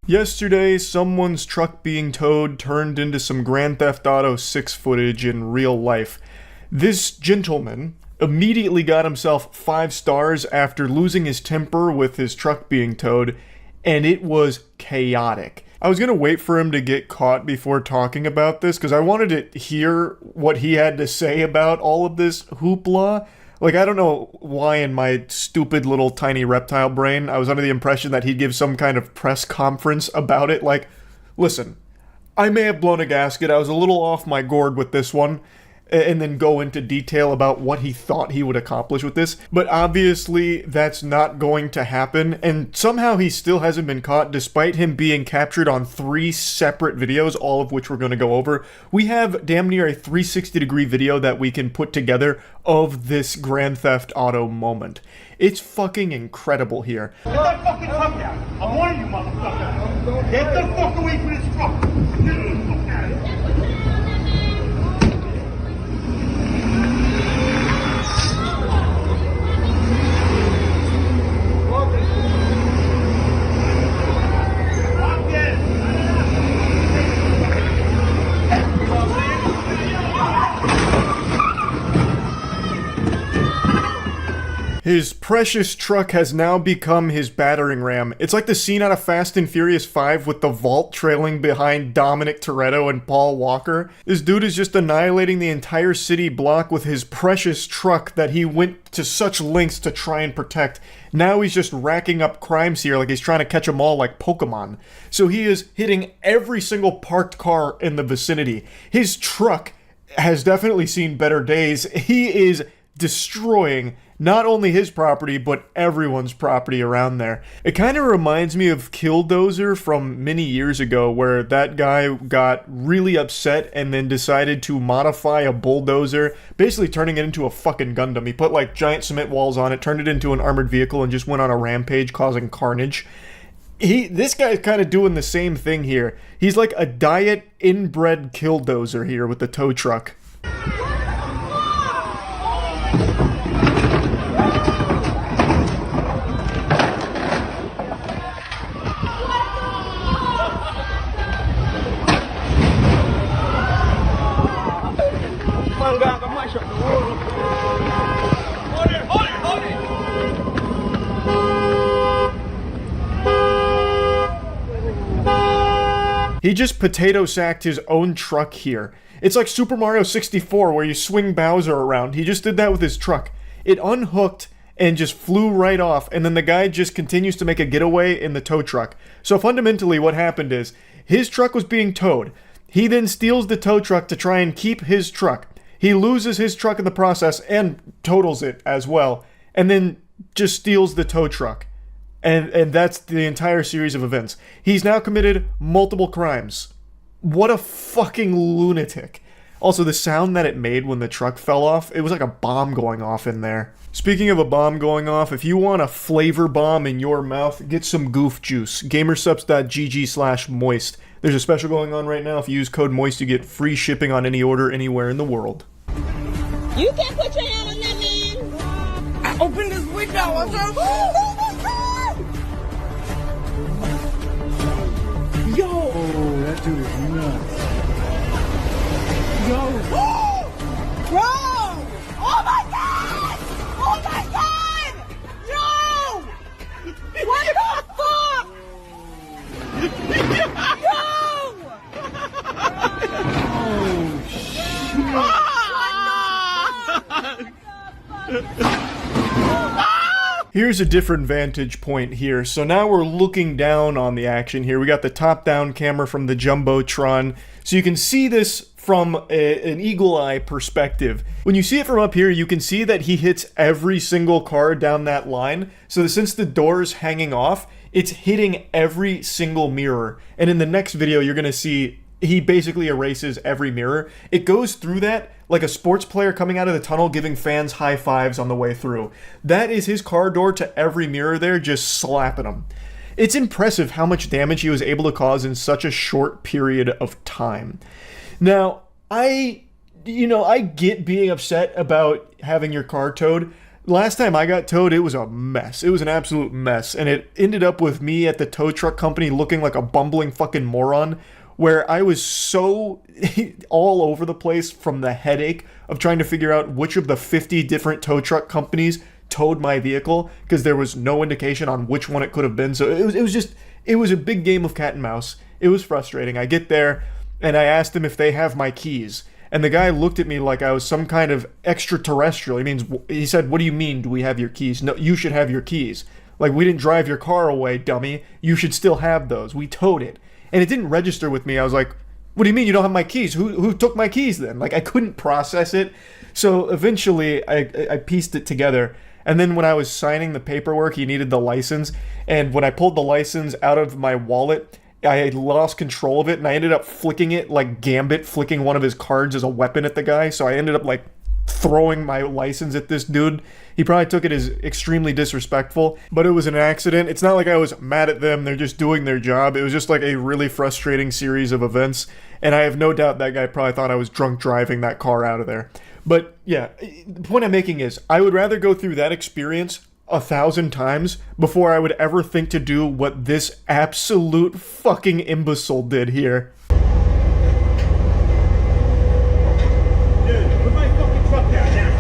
Yesterday, someone's truck being towed turned into some Grand Theft Auto 6 footage in real life. This gentleman immediately got himself 5 stars after losing his temper with his truck being towed, and it was chaotic. I was going to wait for him to get caught before talking about this because I wanted to hear what he had to say about all of this hoopla. Like, I don't know why in my stupid little tiny reptile brain I was under the impression that he'd give some kind of press conference about it. Like, listen, I may have blown a gasket. I was a little off my gourd with this one. And then go into detail about what he thought he would accomplish with this. But obviously, that's not going to happen. And somehow he still hasn't been caught, despite him being captured on 3 separate videos, all of which we're going to go over. We have damn near a 360-degree video that we can put together of this Grand Theft Auto moment. It's fucking incredible here.
Get that fucking truck down. I'm warning you, motherfucker. Get the fuck away from this truck. Get the fuck out of here.
His precious truck has now become his battering ram. It's like the scene out of Fast and Furious 5 with the vault trailing behind Dominic Toretto and Paul Walker. This dude is just annihilating the entire city block with his precious truck that he went to such lengths to try and protect. Now he's just racking up crimes here like he's trying to catch them all like Pokemon. So he is hitting every single parked car in the vicinity. His truck has definitely seen better days. He is destroying not only his property, but everyone's property around there. It kind of reminds me of Killdozer from many years ago, where that guy got really upset and then decided to modify a bulldozer, basically turning it into a fucking Gundam. He put like giant cement walls on it, turned it into an armored vehicle, and just went on a rampage causing carnage. This guy's kind of doing the same thing here. He's like a diet inbred Killdozer here with the tow truck. He just potato sacked his own truck here. It's like Super Mario 64 where you swing Bowser around. He just did that with his truck. It unhooked and just flew right off, and then the guy just continues to make a getaway in the tow truck. So fundamentally what happened is, his truck was being towed. He then steals the tow truck to try and keep his truck. He loses his truck in the process and totals it as well, and then just steals the tow truck. And that's the entire series of events. He's now committed multiple crimes. What a fucking lunatic. Also, the sound that it made when the truck fell off, it was like a bomb going off in there. Speaking of a bomb going off, if you want a flavor bomb in your mouth, get some goof juice. Gamersupps.gg/moist. There's a special going on right now. If you use code MOIST, you get free shipping on any order anywhere in the world.
You can't put your hand on that man! I opened this window! I said, oh my God! Yo! Oh, that dude is nuts. Yo! Bro! Oh my God! Oh my God! Yo! What the fuck? Yo!
Here's a different vantage point here. So now we're looking down on the action here. We got the top-down camera from the Jumbotron. So you can see this from an eagle eye perspective. When you see it from up here, you can see that he hits every single car down that line. So since the door's hanging off, it's hitting every single mirror. And in the next video, you're gonna see he basically erases every mirror. It goes through that like a sports player coming out of the tunnel giving fans high fives on the way through. That is his car door to every mirror there, just slapping them. It's impressive how much damage he was able to cause in such a short period of time. Now, I get being upset about having your car towed. Last time I got towed, it was a mess. It was an absolute mess. And it ended up with me at the tow truck company looking like a bumbling fucking moron, where I was so all over the place from the headache of trying to figure out which of the 50 different tow truck companies towed my vehicle, because there was no indication on which one it could have been. So it was a big game of cat and mouse. It was frustrating. I get there and I asked them if they have my keys, and the guy looked at me like I was some kind of extraterrestrial. He said, "What do you mean, do we have your keys? No, you should have your keys. Like, we didn't drive your car away, dummy. You should still have those. We towed it." And it didn't register with me. I was like, "What do you mean you don't have my keys? Who took my keys then?" Like, I couldn't process it. So eventually I pieced it together. And then when I was signing the paperwork, he needed the license. And when I pulled the license out of my wallet, I had lost control of it, and I ended up flicking it like Gambit, flicking one of his cards as a weapon at the guy. So I ended up like throwing my license at this dude. He probably took it as extremely disrespectful, but it was an accident. It's not like I was mad at them. They're just doing their job. It was just like a really frustrating series of events, and I have no doubt that guy probably thought I was drunk driving that car out of there. But yeah, the point I'm making is I would rather go through that experience 1,000 times before I would ever think to do what this absolute fucking imbecile did here.
Put my fucking truck down now.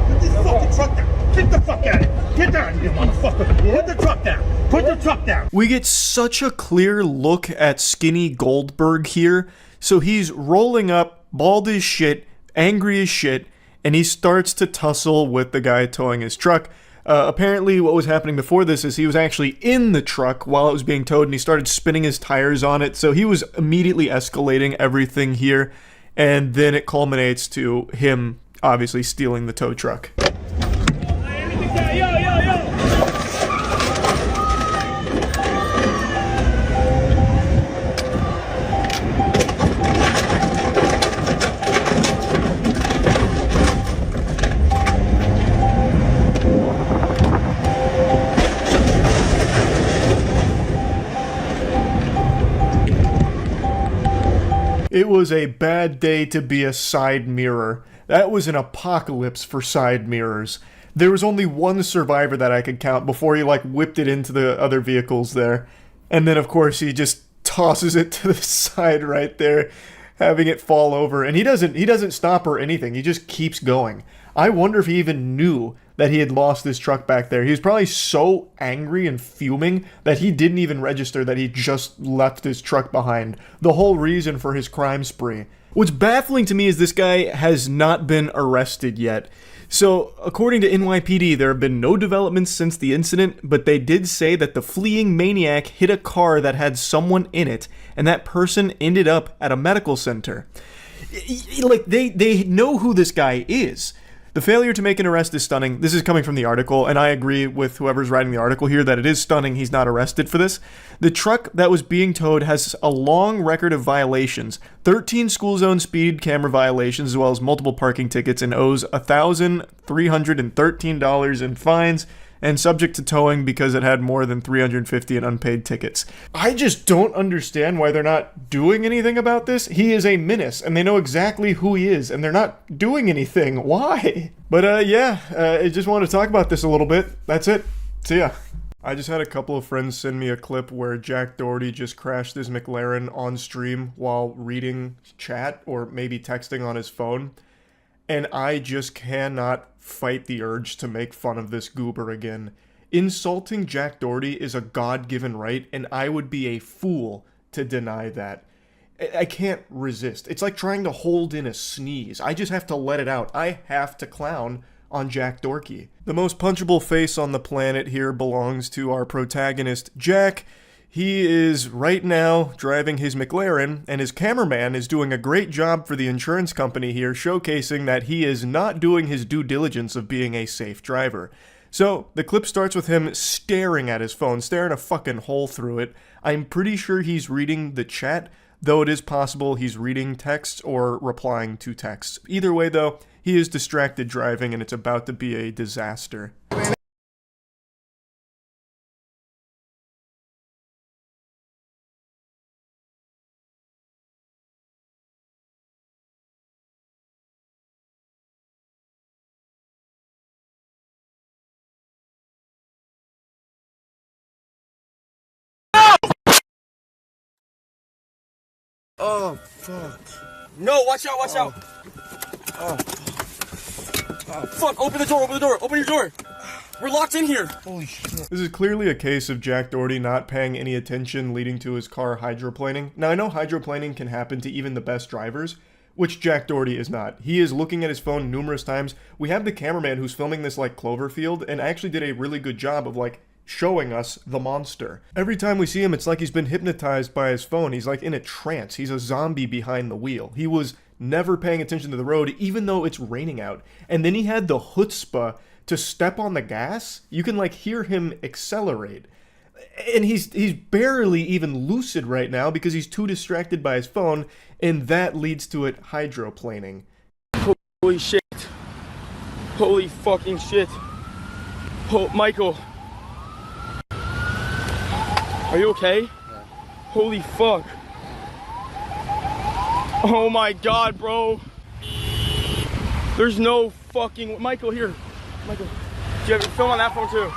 Put this fucking truck down. Get the fuck out of here. Get down, you motherfucker. Put the truck down. Put the truck down.
We get such a clear look at Skinny Goldberg here. So he's rolling up, bald as shit, angry as shit, and he starts to tussle with the guy towing his truck. Apparently what was happening before this is he was actually in the truck while it was being towed, and he started spinning his tires on it. So he was immediately escalating everything here, and then it culminates to him obviously stealing the tow truck. It was a bad day to be a side mirror. That was an apocalypse for side mirrors. There was only one survivor that I could count before he whipped it into the other vehicles there. And then of course he just tosses it to the side right there, having it fall over. And he doesn't stop or anything. He just keeps going. I wonder if he even knew that he had lost his truck back there. He was probably so angry and fuming that he didn't even register that he just left his truck behind. The whole reason for his crime spree. What's baffling to me is this guy has not been arrested yet. So, according to NYPD, there have been no developments since the incident, but they did say that the fleeing maniac hit a car that had someone in it, and that person ended up at a medical center. They know who this guy is. The failure to make an arrest is stunning. This is coming from the article, and I agree with whoever's writing the article here that it is stunning he's not arrested for this. The truck that was being towed has a long record of violations, 13 school zone speed camera violations, as well as multiple parking tickets, and owes $1,313 in fines, and subject to towing because it had more than 350 in unpaid tickets. I just don't understand why they're not doing anything about this. He is a menace, and they know exactly who he is, and they're not doing anything. Why? But I just want to talk about this a little bit. That's it. See ya. I just had a couple of friends send me a clip where Jack Doherty just crashed his McLaren on stream while reading chat or maybe texting on his phone. And I just cannot fight the urge to make fun of this goober again. Insulting Jack Doherty is a God-given right, and I would be a fool to deny that. I can't resist. It's like trying to hold in a sneeze. I just have to let it out. I have to clown on Jack Doherty. The most punchable face on the planet here belongs to our protagonist, Jack. He is right now driving his McLaren, and his cameraman is doing a great job for the insurance company here, showcasing that he is not doing his due diligence of being a safe driver. So, the clip starts with him staring at his phone, staring a fucking hole through it. I'm pretty sure he's reading the chat, though it is possible he's reading texts or replying to texts. Either way, though, he is distracted driving, and it's about to be a disaster.
Oh, fuck. No, watch out, watch out. Oh, fuck, open the door, open your door. We're locked in here. Holy shit.
This is clearly a case of Jack Doherty not paying any attention, leading to his car hydroplaning. Now, I know hydroplaning can happen to even the best drivers, which Jack Doherty is not. He is looking at his phone numerous times. We have the cameraman who's filming this like Cloverfield, and actually did a really good job of showing us the monster. Every time we see him, it's like he's been hypnotized by his phone. He's like in a trance. He's a zombie behind the wheel. He was never paying attention to the road, even though it's raining out. And then he had the chutzpah to step on the gas. You can hear him accelerate. And he's barely even lucid right now because he's too distracted by his phone, and that leads to it hydroplaning.
Holy shit. Holy fucking shit. Oh, Michael. Are you okay? Yeah. Holy fuck. Oh my god, bro. There's no fucking... Michael, here. Michael, do you have your film on that phone too?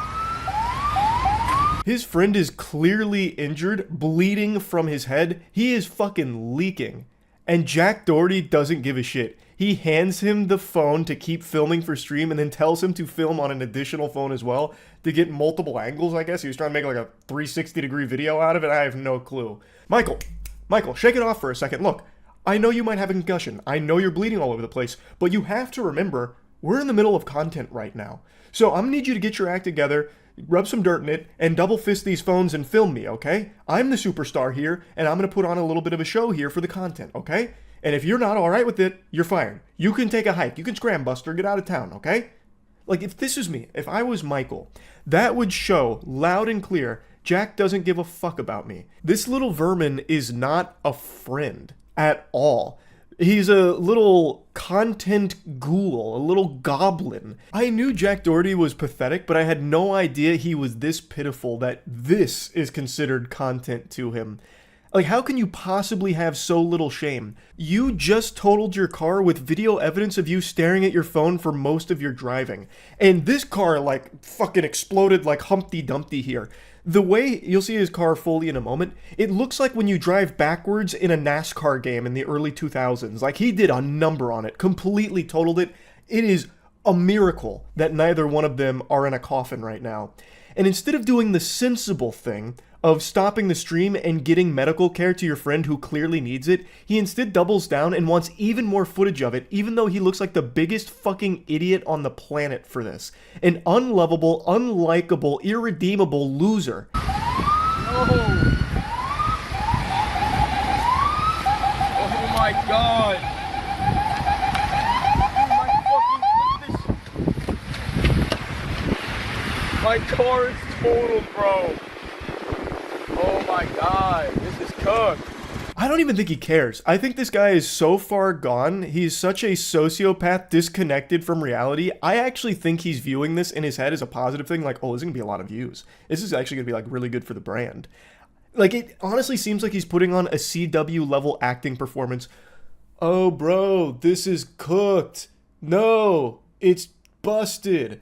His friend is clearly injured, bleeding from his head. He is fucking leaking. And Jack Doherty doesn't give a shit. He hands him the phone to keep filming for stream and then tells him to film on an additional phone as well to get multiple angles, I guess. He was trying to make like a 360-degree video out of it. I have no clue. Michael, shake it off for a second. Look, I know you might have a concussion. I know you're bleeding all over the place. But you have to remember, we're in the middle of content right now. So I'm going to need you to get your act together, rub some dirt in it, and double fist these phones and film me, okay? I'm the superstar here, and I'm going to put on a little bit of a show here for the content, okay? And if you're not all right with it, you're fired. You can take a hike. You can scram, Buster. Get out of town, okay? Like, if this is me, if I was Michael, that would show loud and clear Jack doesn't give a fuck about me. This little vermin is not a friend at all. He's a little content ghoul, a little goblin. I knew Jack Doherty was pathetic, but I had no idea he was this pitiful that this is considered content to him. Like, how can you possibly have so little shame? You just totaled your car with video evidence of you staring at your phone for most of your driving. And this car, like, fucking exploded like Humpty Dumpty here. The way, you'll see his car fully in a moment, it looks like when you drive backwards in a NASCAR game in the early 2000s. Like, he did a number on it, completely totaled it. It is a miracle that neither one of them are in a coffin right now. And instead of doing the sensible thing of stopping the stream and getting medical care to your friend who clearly needs it, he instead doubles down and wants even more footage of it, even though he looks like the biggest fucking idiot on the planet for this. An unlovable, unlikable, irredeemable loser.
No! Oh my god! My car is totaled, bro. Oh my god, this is cooked.
I don't even think he cares. I think this guy is so far gone. He's such a sociopath disconnected from reality. I actually think he's viewing this in his head as a positive thing. Like, oh, this is going to be a lot of views. This is actually going to be like really good for the brand. Like, it honestly seems like he's putting on a CW level acting performance. Oh, bro, this is cooked. No, it's busted.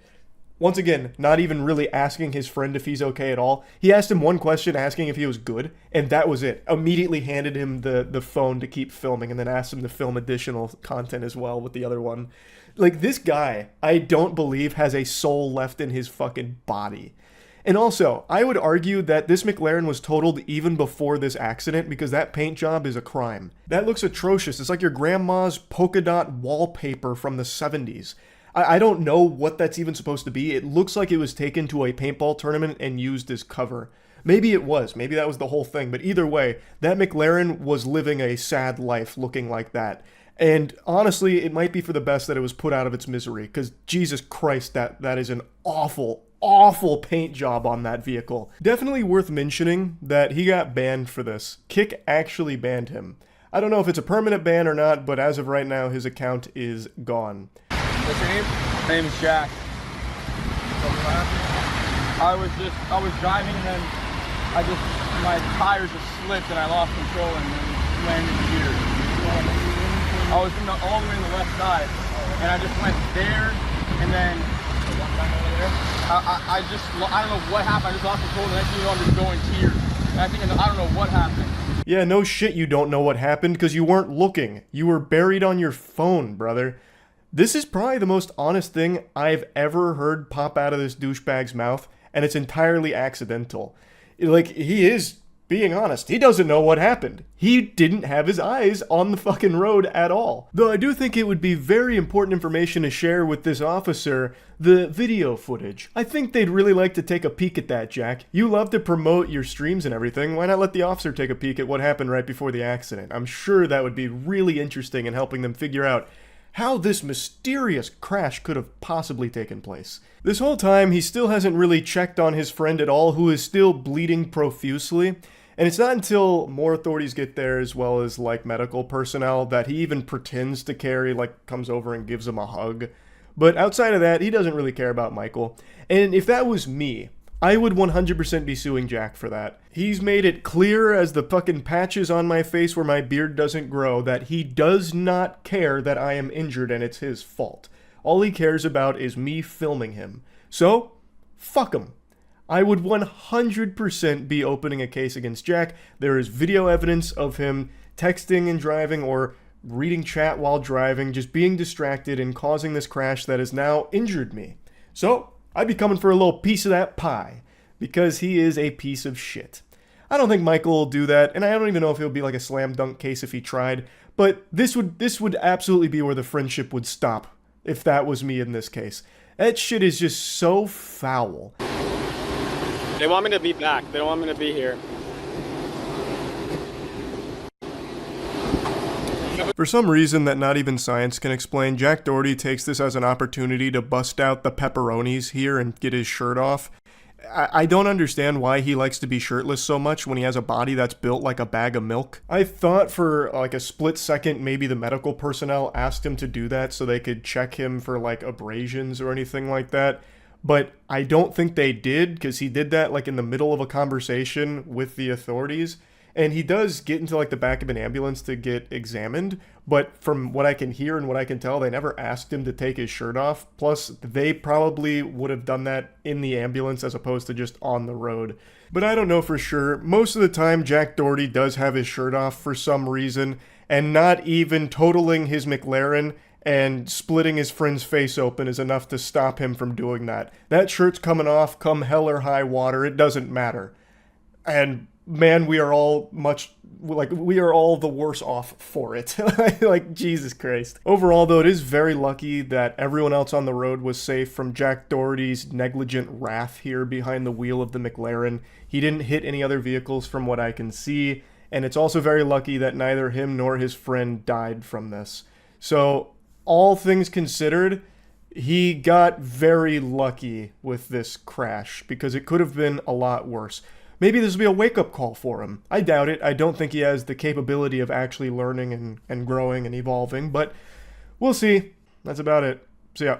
Once again, not even really asking his friend if he's okay at all. He asked him one question, asking if he was good, and that was it. Immediately handed him the phone to keep filming, and then asked him to film additional content as well with the other one. Like, this guy, I don't believe has a soul left in his fucking body. And also, I would argue that this McLaren was totaled even before this accident because that paint job is a crime. That looks atrocious. It's like your grandma's polka dot wallpaper from the 70s. I don't know what that's even supposed to be. It looks like it was taken to a paintball tournament and used as cover. Maybe it was. Maybe that was the whole thing. But either way, that McLaren was living a sad life looking like that. And honestly, it might be for the best that it was put out of its misery. Because Jesus Christ, that is an awful, awful paint job on that vehicle. Definitely worth mentioning that he got banned for this. Kick actually banned him. I don't know if it's a permanent ban or not, but as of right now, his account is gone.
What's your name? My name is Jack. I was driving and then my tires just slipped and I lost control and then landed here. I was all the way on the left side and I just went there and then I don't know what happened. I just lost control. The next thing you know, I'm just going tears. And I don't know what happened.
Yeah, no shit you don't know what happened because you weren't looking. You were buried on your phone, brother. This is probably the most honest thing I've ever heard pop out of this douchebag's mouth, and it's entirely accidental. Like, he is being honest. He doesn't know what happened. He didn't have his eyes on the fucking road at all. Though I do think it would be very important information to share with this officer, the video footage. I think they'd really like to take a peek at that, Jack. You love to promote your streams and everything. Why not let the officer take a peek at what happened right before the accident? I'm sure that would be really interesting in helping them figure out how this mysterious crash could have possibly taken place. This whole time, he still hasn't really checked on his friend at all, who is still bleeding profusely. And it's not until more authorities get there, as well as, like, medical personnel, that he even pretends to care, like, comes over and gives him a hug. But outside of that, he doesn't really care about Michael. And if that was me, I would 100% be suing Jack for that. He's made it clear as the fucking patches on my face where my beard doesn't grow that he does not care that I am injured and it's his fault. All he cares about is me filming him. So, fuck him. I would 100% be opening a case against Jack. There is video evidence of him texting and driving or reading chat while driving, just being distracted and causing this crash that has now injured me. So, I'd be coming for a little piece of that pie, because he is a piece of shit. I don't think Michael will do that, and I don't even know if it would be like a slam dunk case if he tried, but this would absolutely be where the friendship would stop if that was me in this case. That shit is just so foul.
They want me to be back. They don't want me to be here.
For some reason that not even science can explain, Jack Doherty takes this as an opportunity to bust out the pepperonis here and get his shirt off. I don't understand why he likes to be shirtless so much when he has a body that's built like a bag of milk. I thought for like a split second maybe the medical personnel asked him to do that so they could check him for like abrasions or anything like that. But I don't think they did, because he did that like in the middle of a conversation with the authorities. And he does get into like the back of an ambulance to get examined, but from what I can hear and what I can tell, they never asked him to take his shirt off. Plus, they probably would have done that in the ambulance as opposed to just on the road. But I don't know for sure. Most of the time, Jack Doherty does have his shirt off for some reason, and not even totaling his McLaren and splitting his friend's face open is enough to stop him from doing that. That shirt's coming off, come hell or high water, it doesn't matter. And man, we are all the worse off for it. Like, Jesus Christ. Overall, though, it is very lucky that everyone else on the road was safe from Jack Doherty's negligent wrath here behind the wheel of the McLaren. He didn't hit any other vehicles from what I can see, and it's also very lucky that neither him nor his friend died from this. So, all things considered, he got very lucky with this crash, because it could have been a lot worse. Maybe this will be a wake-up call for him. I doubt it. I don't think he has the capability of actually learning and growing and evolving, but we'll see. That's about it. See ya.